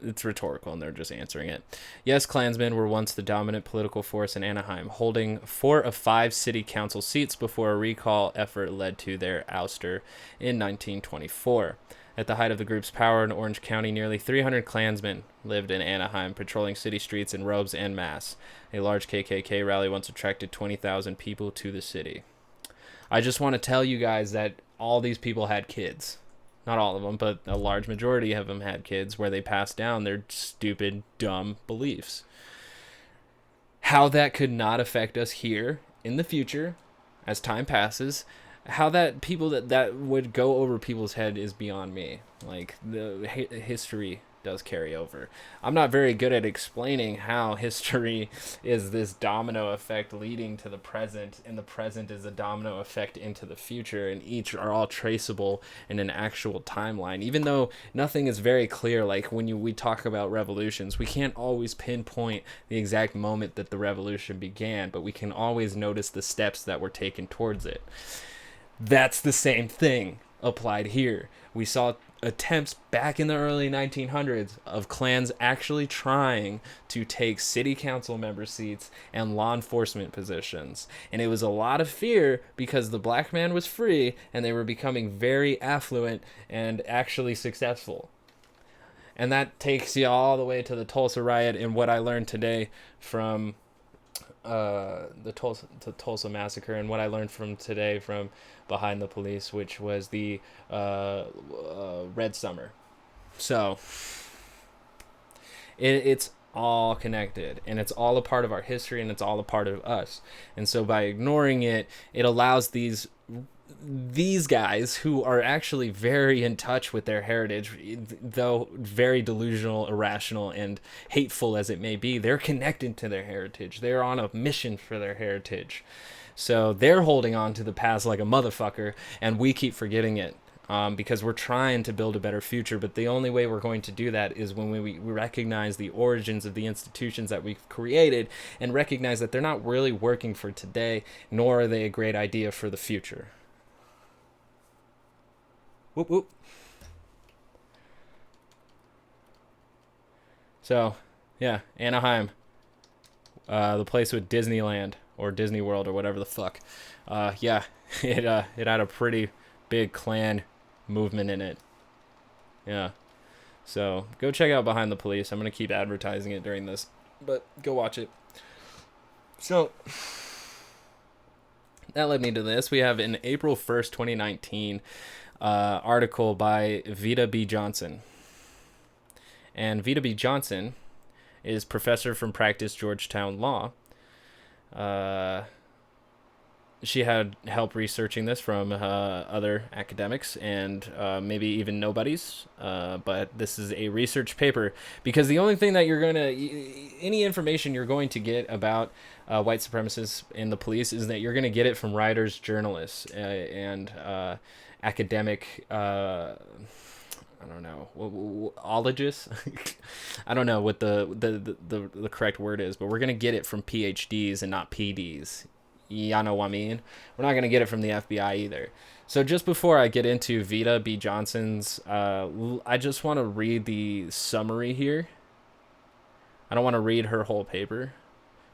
It's rhetorical and they're just answering it. Yes, Klansmen were once the dominant political force in Anaheim, holding 4 of 5 city council seats before a recall effort led to their ouster in 1924. At the height of the group's power in Orange County, nearly 300 Klansmen lived in Anaheim, patrolling city streets in robes en masse. A large KKK rally once attracted 20,000 people to the city. I just want to tell you guys that all these people had kids. Not all of them, but a large majority of them had kids where they passed down their stupid, dumb beliefs. How that could not affect us here in the future as time passes, how that people that would go over people's head is beyond me. Like, the history does carry over. I'm not very good at explaining how history is this domino effect leading to the present, and the present is a domino effect into the future, and each are all traceable in an actual timeline. Even though nothing is very clear, like when we talk about revolutions, we can't always pinpoint the exact moment that the revolution began, but we can always notice the steps that were taken towards it. That's the same thing applied here. We saw attempts back in the early 1900s of clans actually trying to take city council member seats and law enforcement positions. And it was a lot of fear because the black man was free and they were becoming very affluent and actually successful. And that takes you all the way to the Tulsa riot and what I learned today from the Tulsa massacre, and what I learned from today from Behind the Police, which was the Red Summer. So It's all connected, and it's all a part of our history, and it's all a part of us. And so by ignoring it, it allows these guys who are actually very in touch with their heritage, though very delusional, irrational, and hateful as it may be, they're connected to their heritage. They're on a mission for their heritage. So they're holding on to the past like a motherfucker, and we keep forgetting it. Because we're trying to build a better future, but the only way we're going to do that is when we recognize the origins of the institutions that we've created and recognize that they're not really working for today, nor are they a great idea for the future. Whoop, whoop. So, yeah, Anaheim, the place with Disneyland or Disney World or whatever the fuck. Yeah, it had a pretty big Klan movement in it. Yeah. So go check out Behind the Police. I'm going to keep advertising it during this, but go watch it. So that led me to this. We have an April 1st, 2019 article by Vita B. Johnson. And Vita B. Johnson is professor from Practice Georgetown Law. She had help researching this from other academics and maybe even nobodies. But this is a research paper because the only thing that any information you're going to get about white supremacists in the police is that you're going to get it from writers, journalists, and academic, I don't know, ologists. I don't know what the correct word is, but we're going to get it from PhDs and not PDs. You know what I mean? We're not going to get it from the FBI either. So just before I get into Vita B. Johnson's, I just want to read the summary here. I don't want to read her whole paper,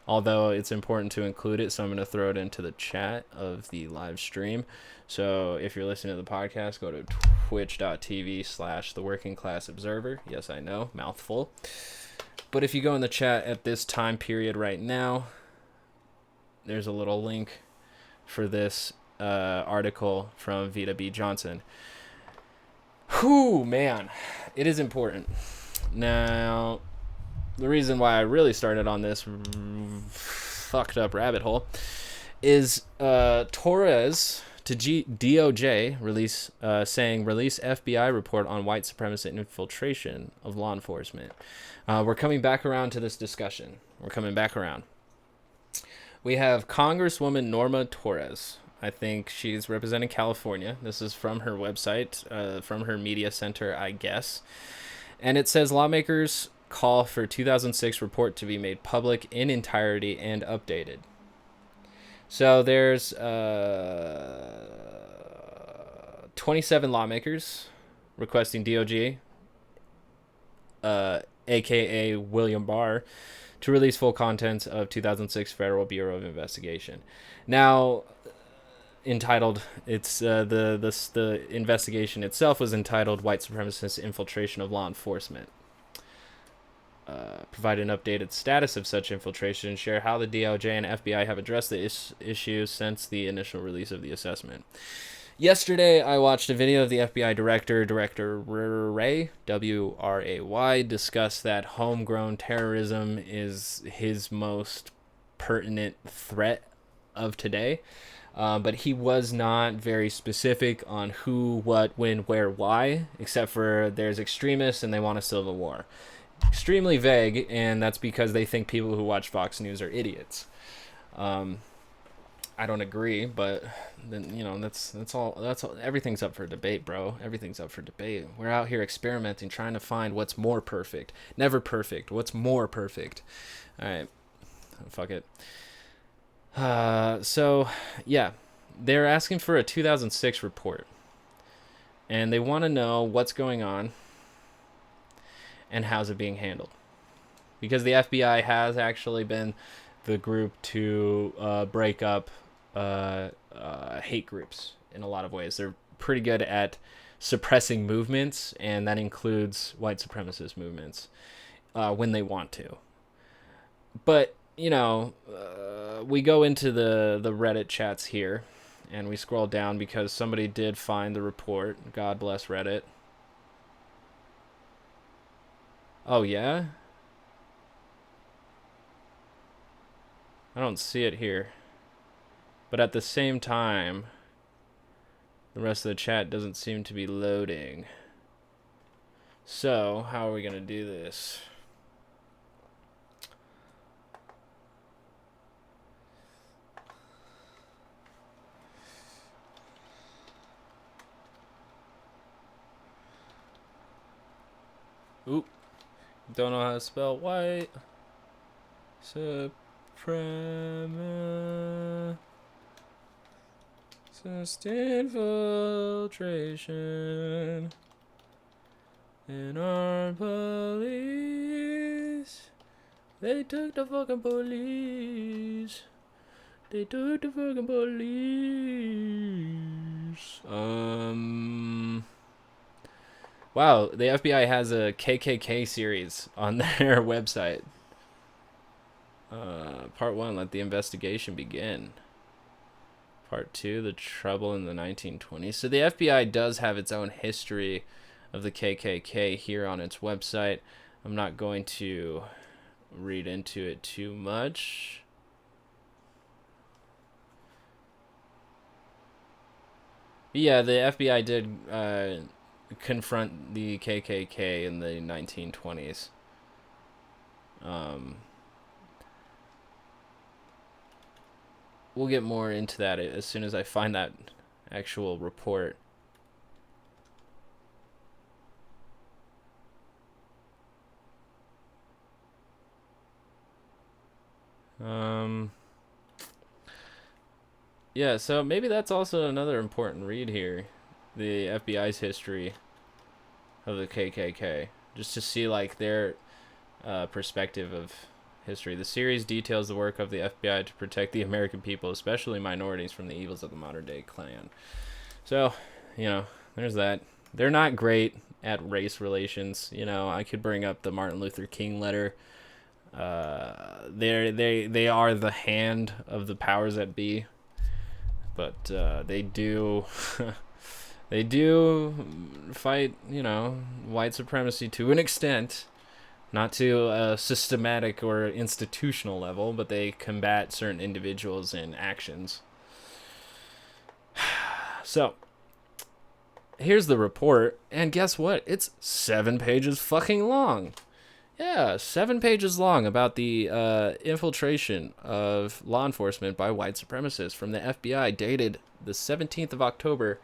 although it's important to include it, so I'm going to throw it into the chat of the live stream. So if you're listening to the podcast, go to twitch.tv/theworkingclassobserver. Yes, I know, mouthful. But if you go in the chat at this time period right now, there's a little link for this article from Vita B. Johnson. Whew, man, it is important. Now, the reason why I really started on this fucked up rabbit hole is Torres to DOJ release FBI report on white supremacist infiltration of law enforcement. We're coming back around to this discussion. We're coming back around. We have Congresswoman Norma Torres. I think she's representing California. This is from her website, from her media center, I guess. And it says lawmakers call for 2006 report to be made public in entirety and updated. So there's 27 lawmakers requesting DOJ, aka William Barr, to release full contents of 2006 Federal Bureau of Investigation. Now, entitled, it's the investigation itself was entitled "White Supremacist Infiltration of Law Enforcement." Provide an updated status of such infiltration and share how the DOJ and FBI have addressed the issue since the initial release of the assessment. Yesterday, I watched a video of the FBI Director Ray, W-R-A-Y, discuss that homegrown terrorism is his most pertinent threat of today. But he was not very specific on who, what, when, where, why, except for there's extremists and they want a civil war. Extremely vague, and that's because they think people who watch Fox News are idiots. I don't agree, but then that's all. Everything's up for debate, bro. Everything's up for debate. We're out here experimenting, trying to find what's more perfect. Never perfect. What's more perfect? All right, fuck it. So yeah, they're asking for a 2006 report, and they want to know what's going on and how's it being handled, because the FBI has actually been the group to break up hate groups in a lot of ways. They're pretty good at suppressing movements, and that includes white supremacist movements when they want to. But we go into the Reddit chats here, and we scroll down because somebody did find the report. God bless Reddit. Oh yeah? I don't see it here. But at the same time, the rest of the chat doesn't seem to be loading. So, how are we going to do this? Oop. Don't know how to spell white. Infiltration in our police. They took the fucking police. They took the fucking police. Wow, the FBI has a KKK series on their website. Part 1, let the investigation begin. Part 2, the trouble in the 1920s. So the FBI does have its own history of the KKK here on its website. I'm not going to read into it too much. But yeah, the FBI did confront the KKK in the 1920s. We'll get more into that as soon as I find that actual report. Yeah, so maybe that's also another important read here. The FBI's history of the KKK. Just to see, like, their perspective of history. The series details the work of the FBI to protect the American people, especially minorities, from the evils of the modern-day Klan. So, you know, there's that. They're not great at race relations. You know, I could bring up the Martin Luther King letter. They are the hand of the powers that be, but they do they do fight, you know, white supremacy to an extent. Not to a systematic or institutional level, but they combat certain individuals and actions. So, here's the report, and guess what? It's 7 pages fucking long. Yeah, 7 pages long about the infiltration of law enforcement by white supremacists from the FBI, dated the 17th of October,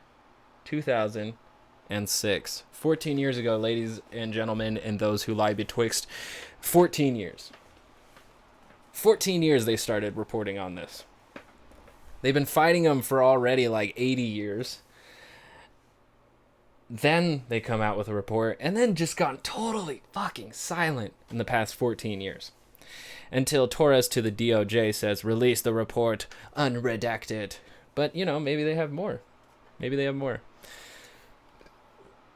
2006. 14 years ago, ladies and gentlemen, and those who lie betwixt. 14 years. 14 years they started reporting on this. They've been fighting them for already like 80 years. Then they come out with a report, and then just gone totally fucking silent in the past 14 years. Until Torres to the DOJ says, release the report unredacted. But, you know, maybe they have more. Maybe they have more.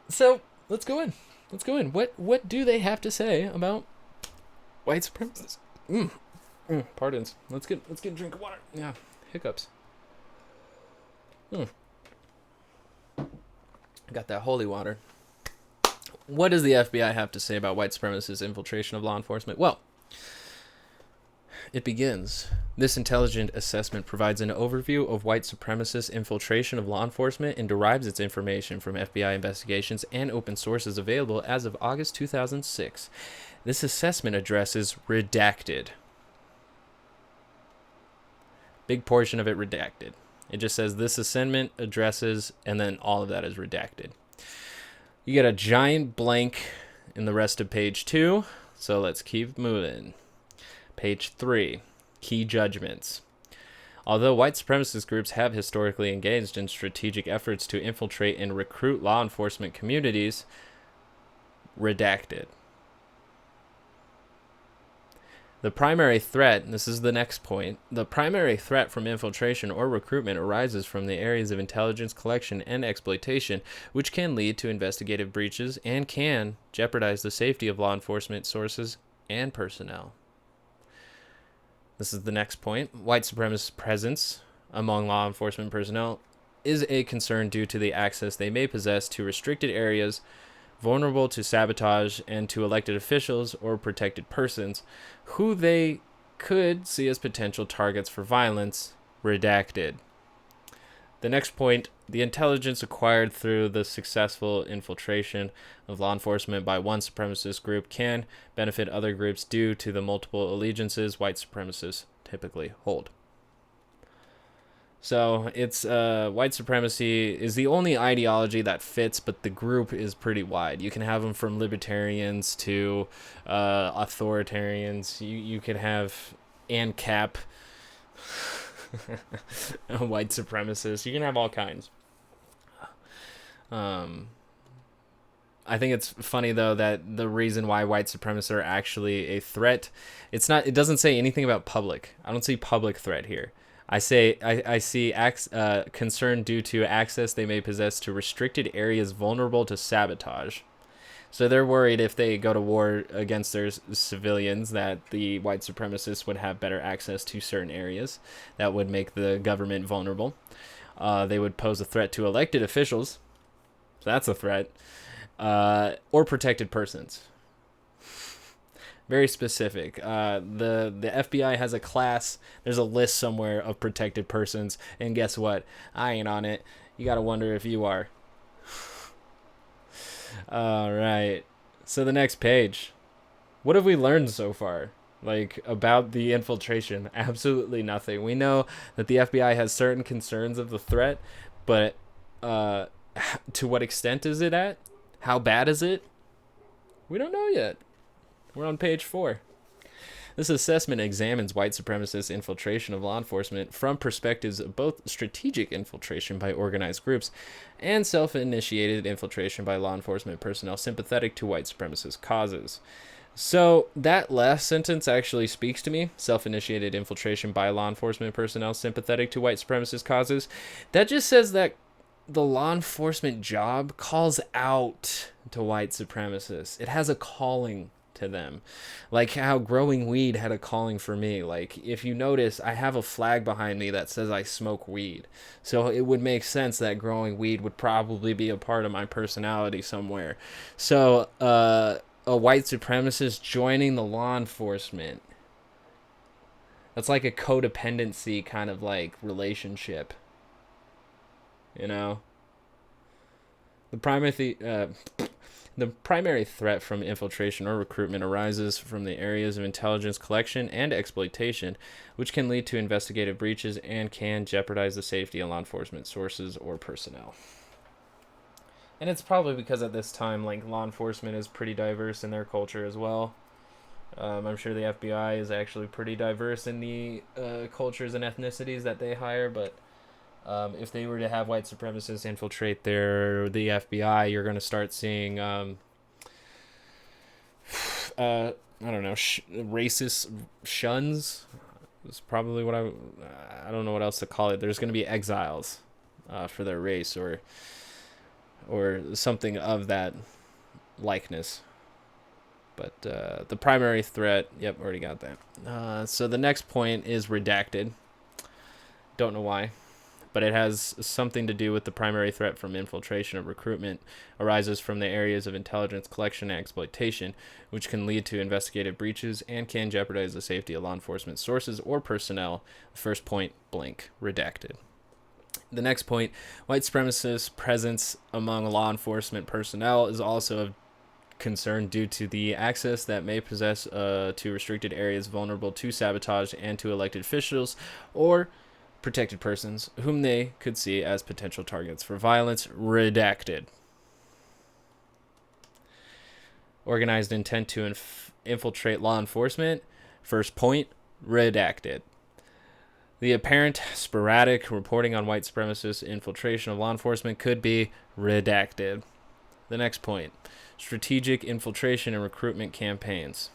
So, let's go in. Let's go in. What do they have to say about white supremacists? Pardons. Let's get a drink of water. Yeah, hiccups. Got that holy water. What does the FBI have to say about white supremacists' infiltration of law enforcement? Well, it begins. This intelligent assessment provides an overview of white supremacist infiltration of law enforcement and derives its information from FBI investigations and open sources available as of August 2006. This assessment addresses redacted. Big portion of it redacted. It just says this assessment addresses, and then all of that is redacted. You get a giant blank in the rest of page 2, so let's keep moving. Page 3, key judgments. Although white supremacist groups have historically engaged in strategic efforts to infiltrate and recruit law enforcement communities, redacted. The primary threat, and this is the next point, the primary threat from infiltration or recruitment arises from the areas of intelligence collection and exploitation, which can lead to investigative breaches and can jeopardize the safety of law enforcement sources and personnel. This is the next point. White supremacist presence among law enforcement personnel is a concern due to the access they may possess to restricted areas, vulnerable to sabotage, and to elected officials or protected persons who they could see as potential targets for violence, redacted. The next point, the intelligence acquired through the successful infiltration of law enforcement by one supremacist group can benefit other groups due to the multiple allegiances white supremacists typically hold. So it's white supremacy is the only ideology that fits, but the group is pretty wide. You can have them from libertarians to authoritarians. You could have ANCAP, white supremacists. You can have all kinds. I think it's funny though that the reason why white supremacists are actually a threat, it doesn't say anything about public. I don't see public threat here. I see concern due to access they may possess to restricted areas vulnerable to sabotage. So they're worried if they go to war against their civilians that the white supremacists would have better access to certain areas that would make the government vulnerable. They would pose a threat to elected officials. So that's a threat. Or protected persons. Very specific. The FBI has a class. There's a list somewhere of protected persons. And guess what? I ain't on it. You got to wonder if you are. All right. So the next page. What have we learned so far? Like, about the infiltration? Absolutely nothing. We know that the FBI has certain concerns of the threat, but to what extent is it at? How bad is it? We don't know yet. We're on page 4. This assessment examines white supremacist infiltration of law enforcement from perspectives of both strategic infiltration by organized groups and self-initiated infiltration by law enforcement personnel sympathetic to white supremacist causes. So that last sentence actually speaks to me. Self-initiated infiltration by law enforcement personnel sympathetic to white supremacist causes. That just says that the law enforcement job calls out to white supremacists. It has a calling to them, like how growing weed had a calling for me. Like, if you notice, I have a flag behind me that says I smoke weed, so it would make sense that growing weed would probably be a part of my personality somewhere. So a white supremacist joining the law enforcement, that's like a codependency kind of like relationship, you know. The primary threat from infiltration or recruitment arises from the areas of intelligence collection and exploitation, which can lead to investigative breaches and can jeopardize the safety of law enforcement sources or personnel. And it's probably because at this time, like, law enforcement is pretty diverse in their culture as well. I'm sure the FBI is actually pretty diverse in the cultures and ethnicities that they hire, but if they were to have white supremacists infiltrate the FBI, you're going to start seeing, I don't know, racist shuns. Is probably what I don't know what else to call it. There's going to be exiles for their race or something of that likeness. But the primary threat, yep, already got that. So the next point is redacted. Don't know why, but it has something to do with the primary threat from infiltration or recruitment arises from the areas of intelligence collection and exploitation, which can lead to investigative breaches and can jeopardize the safety of law enforcement sources or personnel. First point, blank, redacted. The next point, white supremacist presence among law enforcement personnel is also of concern due to the access that may possess to restricted areas vulnerable to sabotage and to elected officials or protected persons whom they could see as potential targets for violence. Redacted. Organized intent to infiltrate law enforcement. First point, redacted. The apparent sporadic reporting on white supremacist infiltration of law enforcement could be redacted. The next point, strategic infiltration and recruitment campaigns.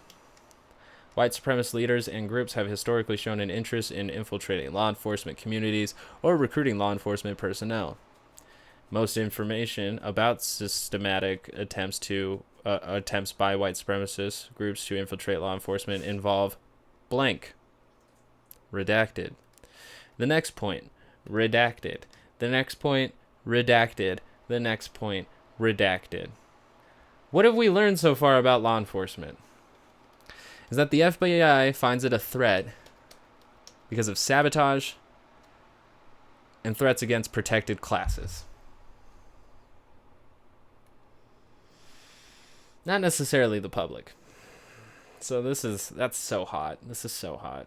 White supremacist leaders and groups have historically shown an interest in infiltrating law enforcement communities or recruiting law enforcement personnel. Most information about systematic attempts by white supremacist groups to infiltrate law enforcement involve blank. Redacted. The next point, redacted. The next point, redacted. The next point, redacted. What have we learned so far about law enforcement? is that the FBI finds it a threat because of sabotage and threats against protected classes. Not necessarily the public. So that's so hot. This is so hot.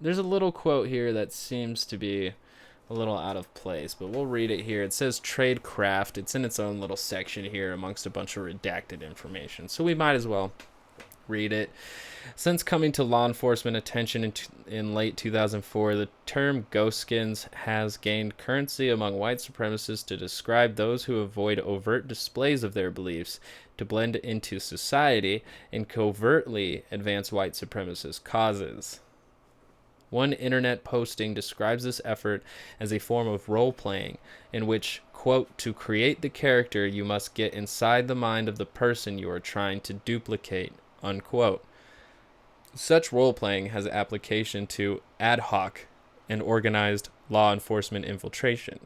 There's a little quote here that seems to be a little out of place, but we'll read it here. It says tradecraft. It's in its own little section here amongst a bunch of redacted information. So we might as well read it. Since coming to law enforcement attention in late 2004, the term ghost skins has gained currency among white supremacists to describe those who avoid overt displays of their beliefs to blend into society and covertly advance white supremacist causes. One internet posting describes this effort as a form of role-playing in which, quote, to create the character, you must get inside the mind of the person you are trying to duplicate, unquote. Such role-playing has application to ad hoc and organized law enforcement infiltration.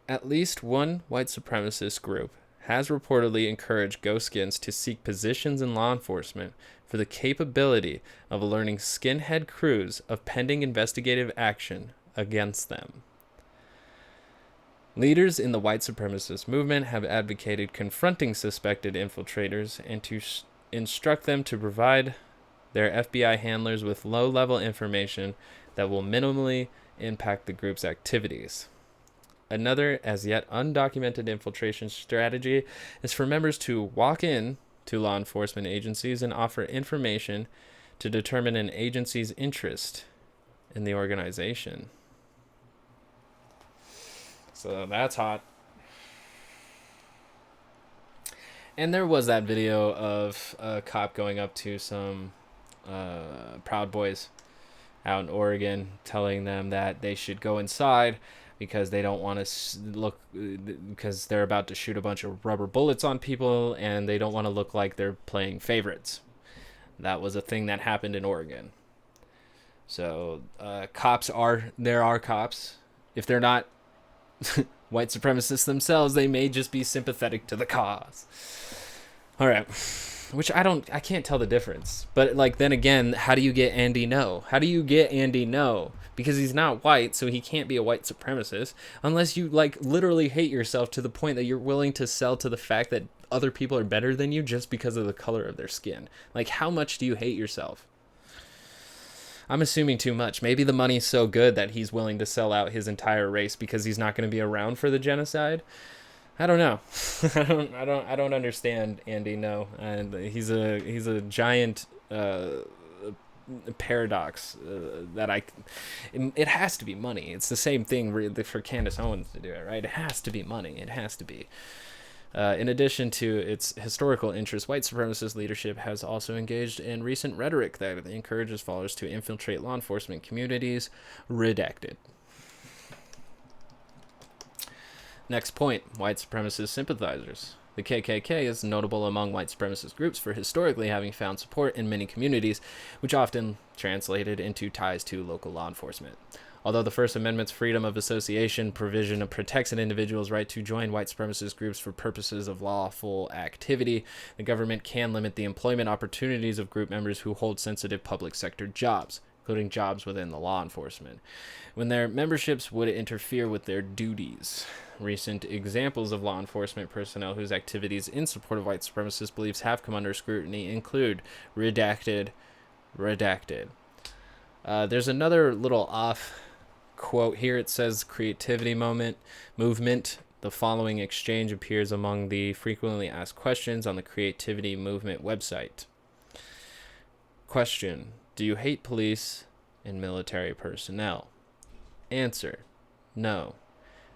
At least one white supremacist group has reportedly encouraged ghost skins to seek positions in law enforcement for the capability of alerting skinhead crews of pending investigative action against them. Leaders in the white supremacist movement have advocated confronting suspected infiltrators and to instruct them to provide their FBI handlers with low-level information that will minimally impact the group's activities. Another, as yet undocumented infiltration strategy is for members to walk in to law enforcement agencies and offer information to determine an agency's interest in the organization. So that's hot. And there was that video of a cop going up to some Proud Boys out in Oregon, telling them that they should go inside because they don't want to look, because they're about to shoot a bunch of rubber bullets on people and they don't want to look like they're playing favorites. That was a thing that happened in Oregon. So there are cops. If they're not white supremacists themselves, they may just be sympathetic to the cause. All right. Which I can't tell the difference. But like, then again, how do you get Andy No? How do you get Andy No? Because he's not white, so he can't be a white supremacist unless you like literally hate yourself to the point that you're willing to sell to the fact that other people are better than you just because of the color of their skin. Like, how much do you hate yourself? I'm assuming too much. Maybe the money's so good that he's willing to sell out his entire race because he's not going to be around for the genocide. I don't know. I don't understand Andy No, and he's a giant paradox that it has to be money. It's the same thing for Candace Owens to do it, right? It has to be money. It has to be. In addition to its historical interest, white supremacist leadership has also engaged in recent rhetoric that encourages followers to infiltrate law enforcement communities. Redacted. Next point, white supremacist sympathizers. The KKK is notable among white supremacist groups for historically having found support in many communities, which often translated into ties to local law enforcement. Although the First Amendment's freedom of association provision protects an individual's right to join white supremacist groups for purposes of lawful activity, the government can limit the employment opportunities of group members who hold sensitive public sector jobs, including jobs within the law enforcement, when their memberships would interfere with their duties. Recent examples of law enforcement personnel whose activities in support of white supremacist beliefs have come under scrutiny include redacted. There's another little off quote here. It says creativity movement. The following exchange appears among the frequently asked questions on the Creativity Movement website. Question: do you hate police and military personnel? Answer: no.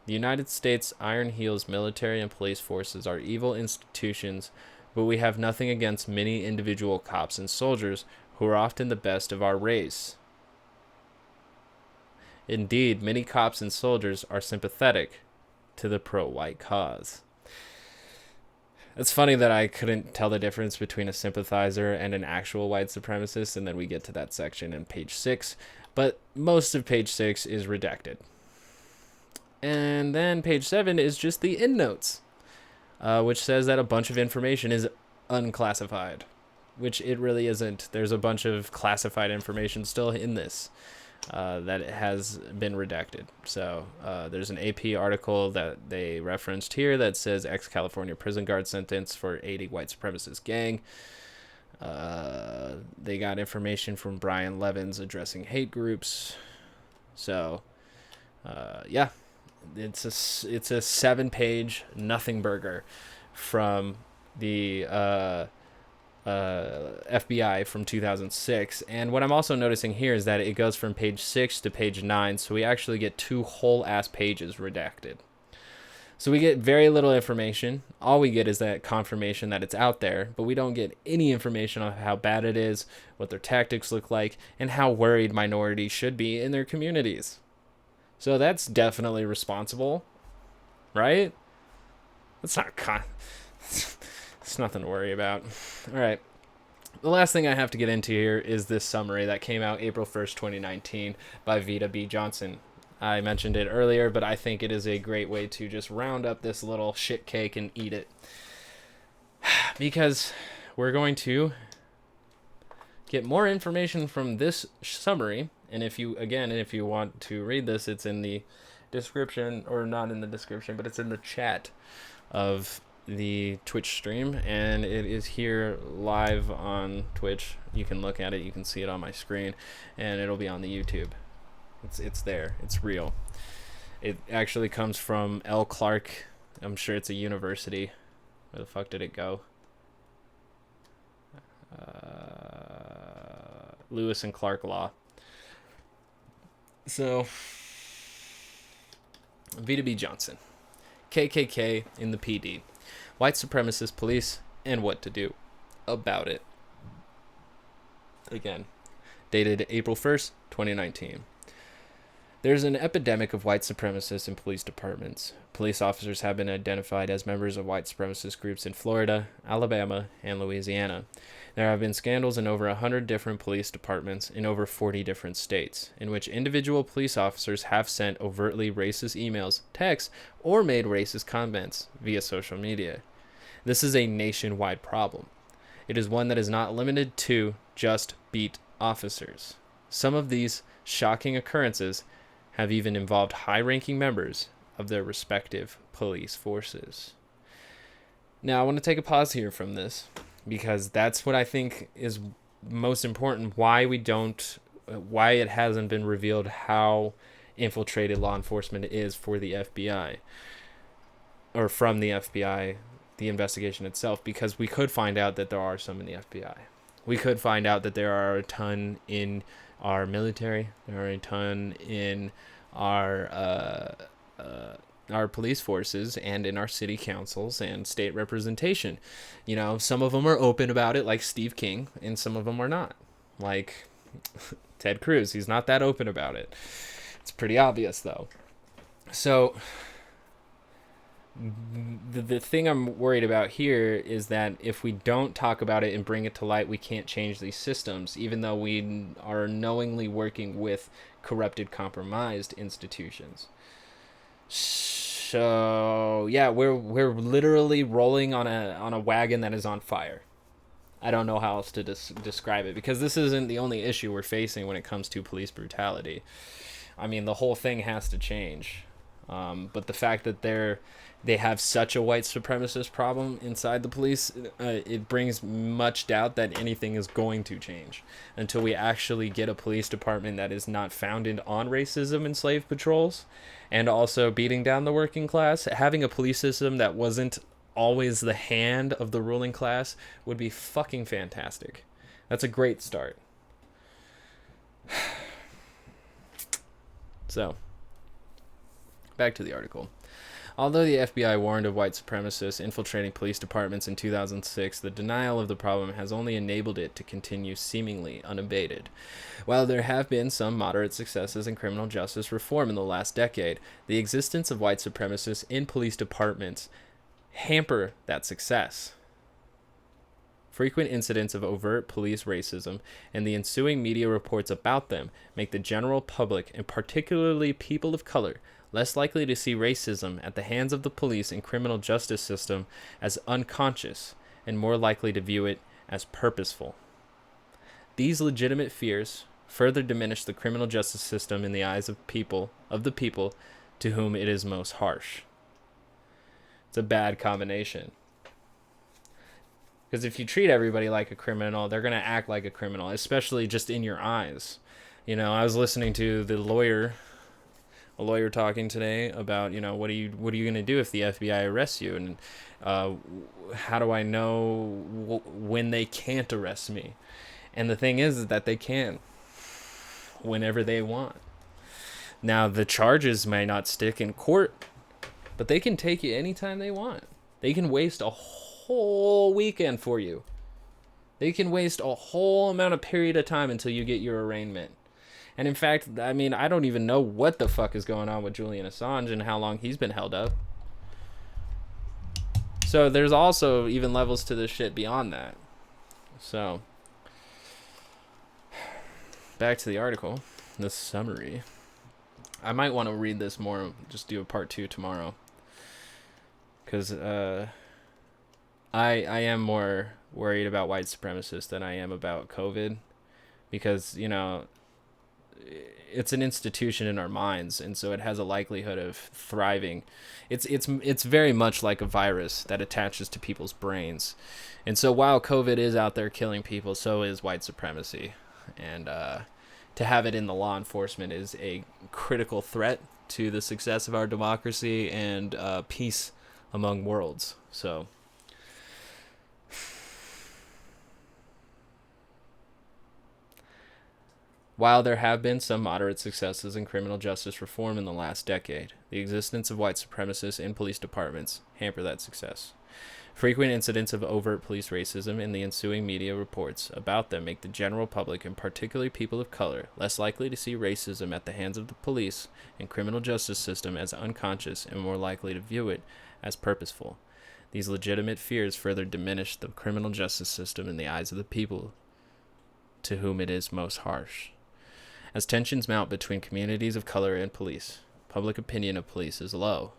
The United States Iron Heel's military and police forces are evil institutions, but we have nothing against many individual cops and soldiers who are often the best of our race. Indeed, many cops and soldiers are sympathetic to the pro-white cause. It's funny that I couldn't tell the difference between a sympathizer and an actual white supremacist, and then we get to that section in page 6, but most of page 6 is redacted. And then page 7 is just the endnotes, which says that a bunch of information is unclassified, which it really isn't. There's a bunch of classified information still in this that has been redacted. So there's an AP article that they referenced here that says ex-California prison guard sentence for 80 white supremacist gang. They got information from Brian Levins addressing hate groups. So yeah, it's a 7-page nothing burger from the FBI from 2006. And what I'm also noticing here is that it goes from page 6 to page 9, so we actually get 2 whole ass pages redacted. So we get very little information. All we get is that confirmation that it's out there, but we don't get any information on how bad it is, what their tactics look like, and how worried minorities should be in their communities. So that's definitely responsible, right? That's not it's nothing to worry about. All right. The last thing I have to get into here is this summary that came out April 1st, 2019 by Vita B. Johnson. I mentioned it earlier, but I think it is a great way to just round up this little shit cake and eat it. Because we're going to get more information from this summary. And if you want to read this, it's in the description, or not in the description, but it's in the chat of the Twitch stream, and it is here live on Twitch. You can look at it, you can see it on my screen, and it'll be on the YouTube. It's there, it's real. It actually comes from L. Clark. I'm sure it's a university. Where the fuck did it go? Lewis and Clark Law. So, Vita B. Johnson, KKK in the PD, white supremacist police, and what to do about it. Again, dated April 1st, 2019. There's an epidemic of white supremacists in police departments. Police officers have been identified as members of white supremacist groups in Florida, Alabama, and Louisiana. There have been scandals in over 100 different police departments in over 40 different states, in which individual police officers have sent overtly racist emails, texts, or made racist comments via social media. This is a nationwide problem. It is one that is not limited to just beat officers. Some of these shocking occurrences have even involved high-ranking members of their respective police forces. Now, I want to take a pause here from this, because that's what I think is most important, why it hasn't been revealed how infiltrated law enforcement is for the FBI, or from the FBI, the investigation itself, because we could find out that there are some in the FBI. We could find out that there are a ton in our military, there are a ton in our police forces and in our city councils and state representation. You know, some of them are open about it, like Steve King, and some of them are not. Like Ted Cruz, he's not that open about it. It's pretty obvious, though. So the thing I'm worried about here is that if we don't talk about it and bring it to light, we can't change these systems, even though we are knowingly working with corrupted, compromised institutions. So yeah, we're literally rolling on a wagon that is on fire. I don't know how else to describe it, because this isn't the only issue we're facing when it comes to police brutality. I mean, the whole thing has to change. But the fact that they have such a white supremacist problem inside the police, it brings much doubt that anything is going to change until we actually get a police department that is not founded on racism and slave patrols, and also beating down the working class. Having a police system that wasn't always the hand of the ruling class would be fucking fantastic. That's a great start. So, back to the article. Although the FBI warned of white supremacists infiltrating police departments in 2006, the denial of the problem has only enabled it to continue seemingly unabated. While there have been some moderate successes in criminal justice reform in the last decade, the existence of white supremacists in police departments hamper that success. Frequent incidents of overt police racism and the ensuing media reports about them make the general public, and particularly people of color, less likely to see racism at the hands of the police and criminal justice system as unconscious, and more likely to view it as purposeful. These legitimate fears further diminish the criminal justice system in the eyes of the people to whom it is most harsh. It's a bad combination. Because if you treat everybody like a criminal, they're going to act like a criminal, especially just in your eyes. You know, I was listening to a lawyer talking today about, you know, what are you going to do if the FBI arrests you? And how do I know when they can't arrest me? And the thing is that they can whenever they want. Now, the charges may not stick in court, but they can take you anytime they want. They can waste a whole weekend for you. They can waste a whole amount of period of time until you get your arraignment. And in fact, I mean, I don't even know what the fuck is going on with Julian Assange and how long he's been held up. So there's also even levels to this shit beyond that. So, back to the article, the summary. I might want to read this more, just do a part 2 tomorrow. Because I am more worried about white supremacists than I am about COVID. Because, you know, it's an institution in our minds, and so it has a likelihood of thriving. It's very much like a virus that attaches to people's brains. And so while COVID is out there killing people, so is white supremacy. And to have it in the law enforcement is a critical threat to the success of our democracy and peace among worlds. So while there have been some moderate successes in criminal justice reform in the last decade, the existence of white supremacists in police departments hamper that success. Frequent incidents of overt police racism and the ensuing media reports about them make the general public, and particularly people of color, less likely to see racism at the hands of the police and criminal justice system as unconscious and more likely to view it as purposeful. These legitimate fears further diminish the criminal justice system in the eyes of the people to whom it is most harsh. As tensions mount between communities of color and police, public opinion of police is low.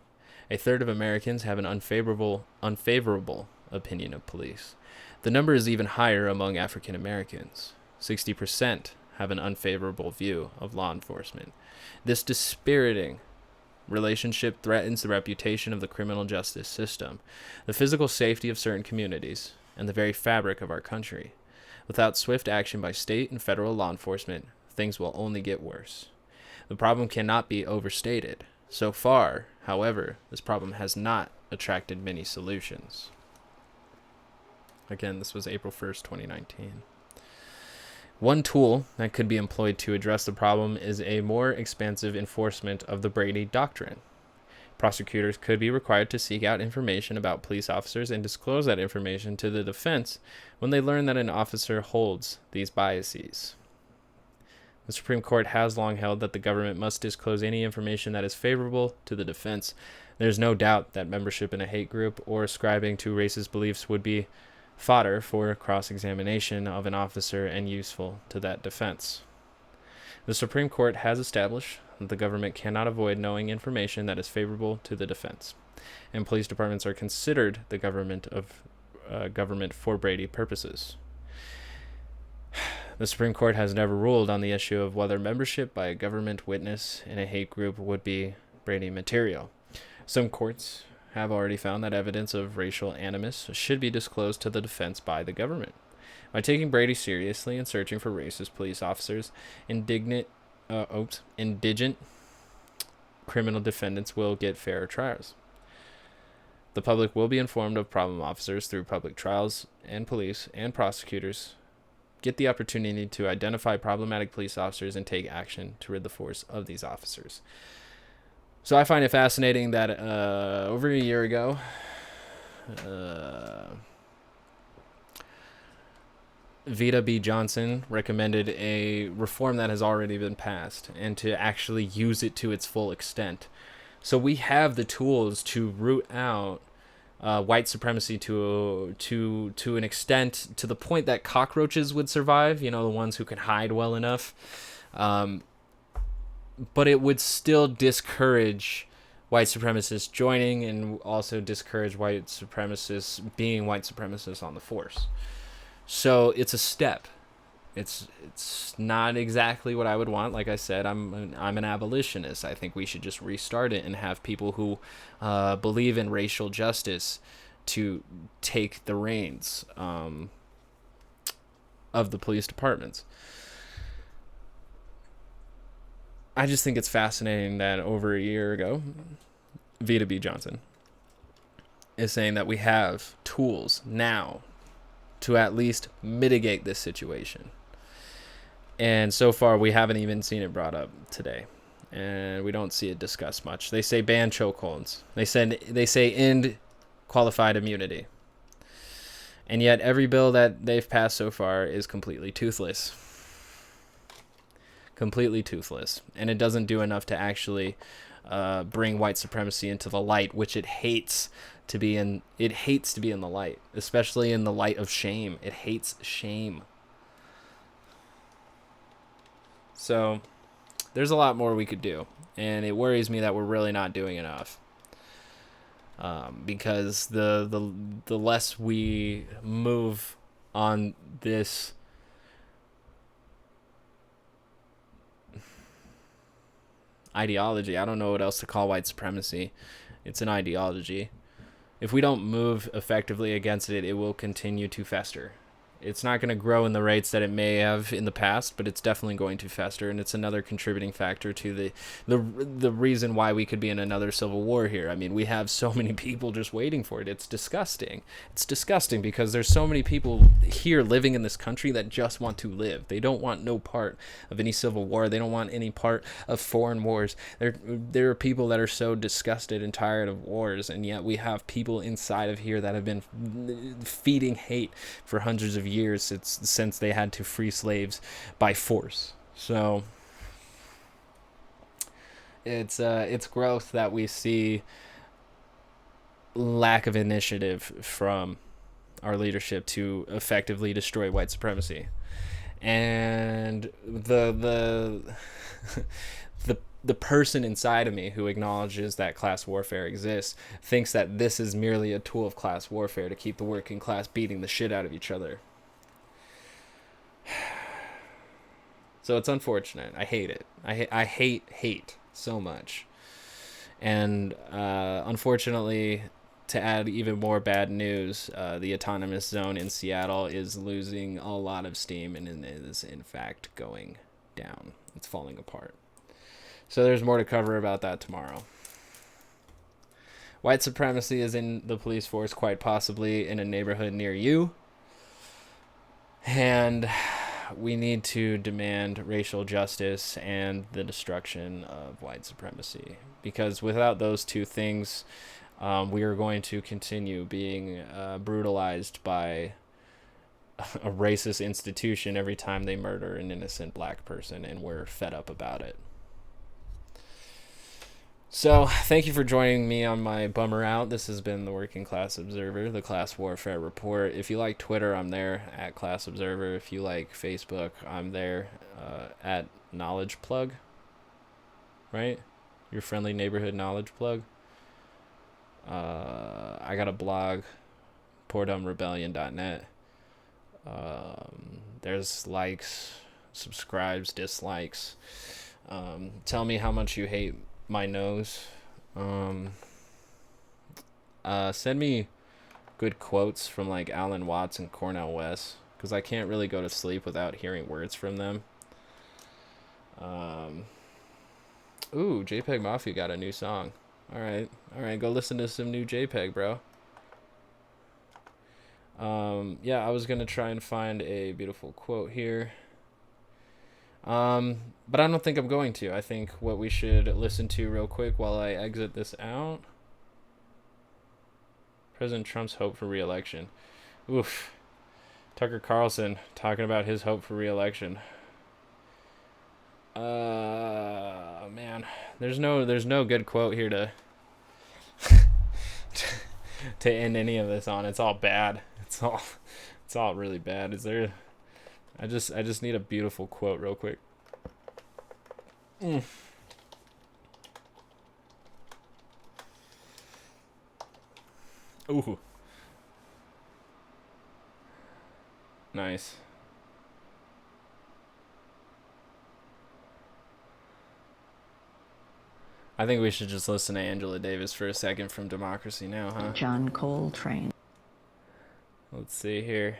A third of Americans have an unfavorable opinion of police. The number is even higher among African Americans. 60% have an unfavorable view of law enforcement. This dispiriting relationship threatens the reputation of the criminal justice system, the physical safety of certain communities, and the very fabric of our country. Without swift action by state and federal law enforcement, things will only get worse. The problem cannot be overstated. So far, however, this problem has not attracted many solutions. Again, this was April 1st, 2019. One tool that could be employed to address the problem is a more expansive enforcement of the Brady Doctrine. Prosecutors could be required to seek out information about police officers and disclose that information to the defense when they learn that an officer holds these biases. The Supreme Court has long held that the government must disclose any information that is favorable to the defense. There's no doubt that membership in a hate group or ascribing to racist beliefs would be fodder for cross-examination of an officer and useful to that defense. The Supreme Court has established that the government cannot avoid knowing information that is favorable to the defense, and police departments are considered the government for Brady purposes. The Supreme Court has never ruled on the issue of whether membership by a government witness in a hate group would be Brady material. Some courts have already found that evidence of racial animus should be disclosed to the defense by the government. By taking Brady seriously and searching for racist police officers, indigent criminal defendants will get fairer trials. The public will be informed of problem officers through public trials, and police and prosecutors get the opportunity to identify problematic police officers and take action to rid the force of these officers. So I find it fascinating that over a year ago, Vita B. Johnson recommended a reform that has already been passed and to actually use it to its full extent. So we have the tools to root out white supremacy to an extent, to the point that cockroaches would survive, you know, the ones who can hide well enough. But it would still discourage white supremacists joining, and also discourage white supremacists being white supremacists on the force. So it's a step. It's not exactly what I would want. Like I said, I'm an abolitionist. I think we should just restart it and have people who believe in racial justice to take the reins of the police departments. I just think it's fascinating that over a year ago, Vita B. Johnson is saying that we have tools now to at least mitigate this situation. And so far, we haven't even seen it brought up today. And we don't see it discussed much. They say ban chokeholds. They say end qualified immunity. And yet every bill that they've passed so far is completely toothless. Completely toothless. And it doesn't do enough to actually bring white supremacy into the light, which it hates to be in. It hates to be in the light, especially in the light of shame. It hates shame. So there's a lot more we could do, and it worries me that we're really not doing enough. Because the less we move on this ideology, I don't know what else to call white supremacy. It's an ideology. If we don't move effectively against it, it will continue to fester. It's not going to grow in the rates that it may have in the past, but it's definitely going to fester, and it's another contributing factor to the reason why we could be in another civil war here. I mean, we have so many people just waiting for it. It's disgusting. It's disgusting because there's so many people here living in this country that just want to live. They don't want no part of any civil war. They don't want any part of foreign wars. There are people that are so disgusted and tired of wars, and yet we have people inside of here that have been feeding hate for hundreds of years since they had to free slaves by force. So it's growth that we see lack of initiative from our leadership to effectively destroy white supremacy. And the person inside of me who acknowledges that class warfare exists thinks that this is merely a tool of class warfare to keep the working class beating the shit out of each other. So it's unfortunate. I hate it. I hate so much. And unfortunately, to add even more bad news, the autonomous zone in Seattle is losing a lot of steam and is in fact going down. It's falling apart. So there's more to cover about that tomorrow. White supremacy is in the police force, quite possibly in a neighborhood near you. And we need to demand racial justice and the destruction of white supremacy. Because without those two things, we are going to continue being brutalized by a racist institution every time they murder an innocent black person, and we're fed up about it. So, thank you for joining me on my bummer out. This has been the Working Class Observer, the Class Warfare Report. If you like Twitter, I'm there at Class Observer. If you like Facebook, I'm there at Knowledge Plug. Right? Your friendly neighborhood knowledge plug. I got a blog, poordumrebellion.net. There's likes, subscribes, dislikes. Tell me how much you hate my nose. Send me good quotes from like Alan Watts and Cornel West, because I can't really go to sleep without hearing words from them. Ooh, JPEG Mafia got a new song. Alright, go listen to some new JPEG, bro. Yeah, I was gonna try and find a beautiful quote here. But I don't think I'm going to. I think what we should listen to real quick while I exit this out. President Trump's hope for re-election. Oof. Tucker Carlson talking about his hope for re-election. Man, there's no good quote here to to end any of this on. It's all bad. It's all really bad. Is there? I just need a beautiful quote real quick. Ooh. Nice. I think we should just listen to Angela Davis for a second from Democracy Now!, huh? John Coltrane. Let's see here.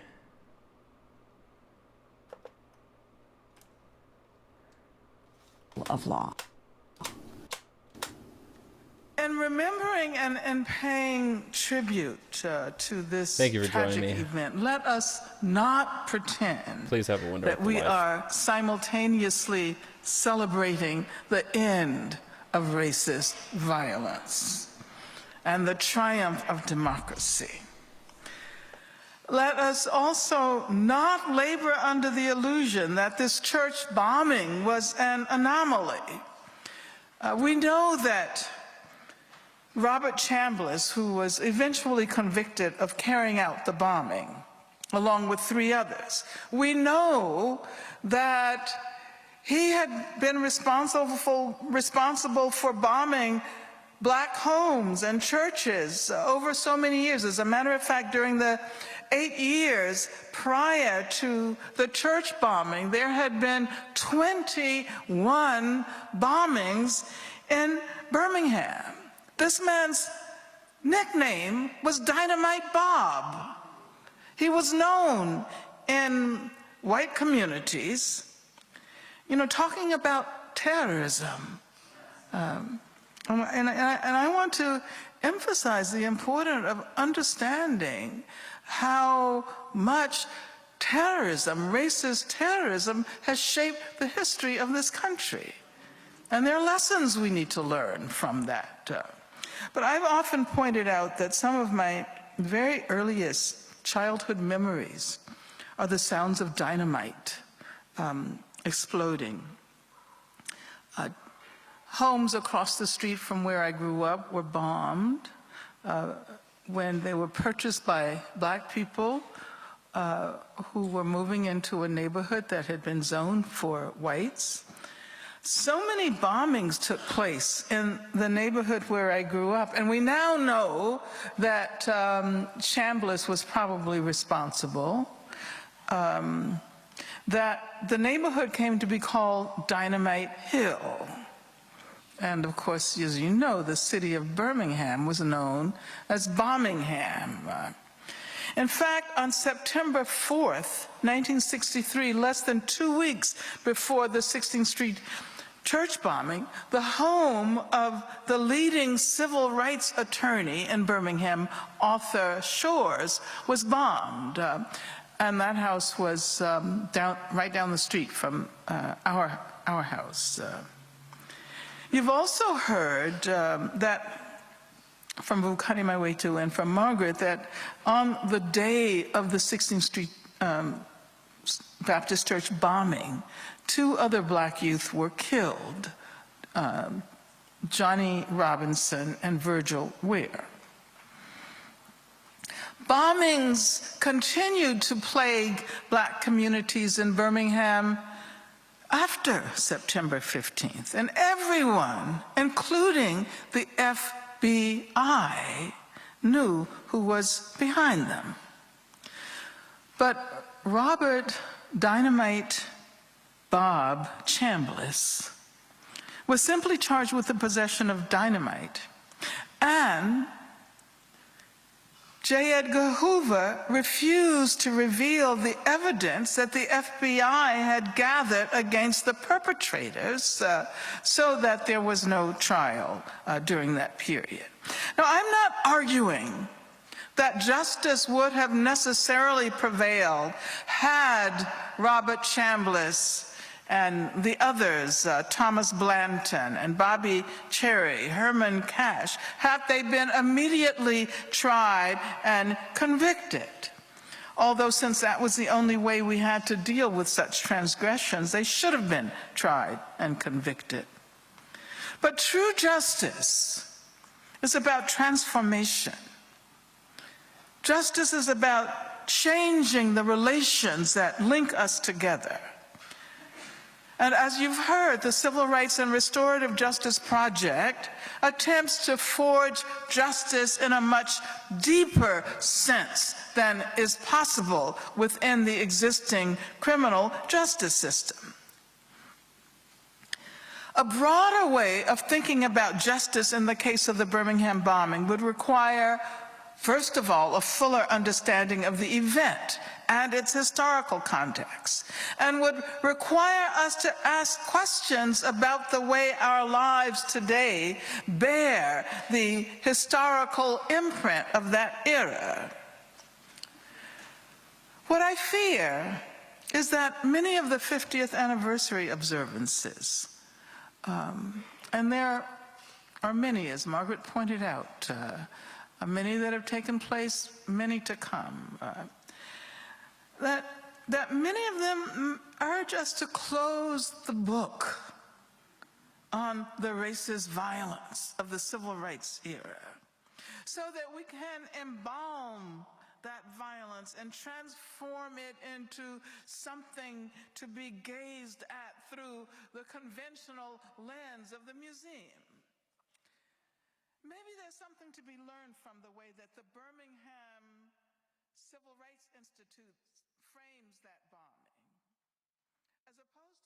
Of law. And remembering and paying tribute to this Thank you for tragic joining me. event, let us not pretend Please have a wonderful that we life. are simultaneously celebrating the end of racist violence and the triumph of democracy. Let us also not labor under the illusion that this church bombing was an anomaly. We know that Robert Chambliss, who was eventually convicted of carrying out the bombing, along with 3 others, we know that he had been responsible for bombing black homes and churches over so many years. As a matter of fact, during the 8 years prior to the church bombing, there had been 21 bombings in Birmingham. This man's nickname was Dynamite Bob. He was known in white communities, you know, talking about terrorism. And I want to emphasize the importance of understanding how much terrorism, racist terrorism, has shaped the history of this country. And there are lessons we need to learn from that. But I've often pointed out that some of my very earliest childhood memories are the sounds of dynamite exploding. Homes across the street from where I grew up were bombed when they were purchased by black people who were moving into a neighborhood that had been zoned for whites. So many bombings took place in the neighborhood where I grew up, and we now know that Chambliss was probably responsible, that the neighborhood came to be called Dynamite Hill. And of course, as you know, the city of Birmingham was known as Bombingham. In fact, on September 4th, 1963, less than 2 weeks before the 16th Street church bombing, the home of the leading civil rights attorney in Birmingham, Arthur Shores, was bombed. And that house was right down the street from our house. You've also heard that from Vukani Maiwetu and from Margaret that on the day of the 16th Street Baptist Church bombing, 2 other black youth were killed, Johnny Robinson and Virgil Ware. Bombings continued to plague black communities in Birmingham after September 15th, and everyone, including the FBI, knew who was behind them. But Robert Dynamite Bob Chambliss was simply charged with the possession of dynamite, and J. Edgar Hoover refused to reveal the evidence that the FBI had gathered against the perpetrators so that there was no trial during that period. Now, I'm not arguing that justice would have necessarily prevailed had Robert Chambliss and the others, Thomas Blanton and Bobby Cherry, Herman Cash, had they been immediately tried and convicted. Although since that was the only way we had to deal with such transgressions, they should have been tried and convicted. But true justice is about transformation. Justice is about changing the relations that link us together. And as you've heard, the Civil Rights and Restorative Justice Project attempts to forge justice in a much deeper sense than is possible within the existing criminal justice system. A broader way of thinking about justice in the case of the Birmingham bombing would require, first of all, a fuller understanding of the event and its historical context, and would require us to ask questions about the way our lives today bear the historical imprint of that era. What I fear is that many of the 50th anniversary observances, and there are many, as Margaret pointed out, many that have taken place, many to come, that many of them urge us to close the book on the racist violence of the civil rights era so that we can embalm that violence and transform it into something to be gazed at through the conventional lens of the museum. Maybe there's something to be learned from the way that the Birmingham Civil Rights Institute frames that bombing, as opposed to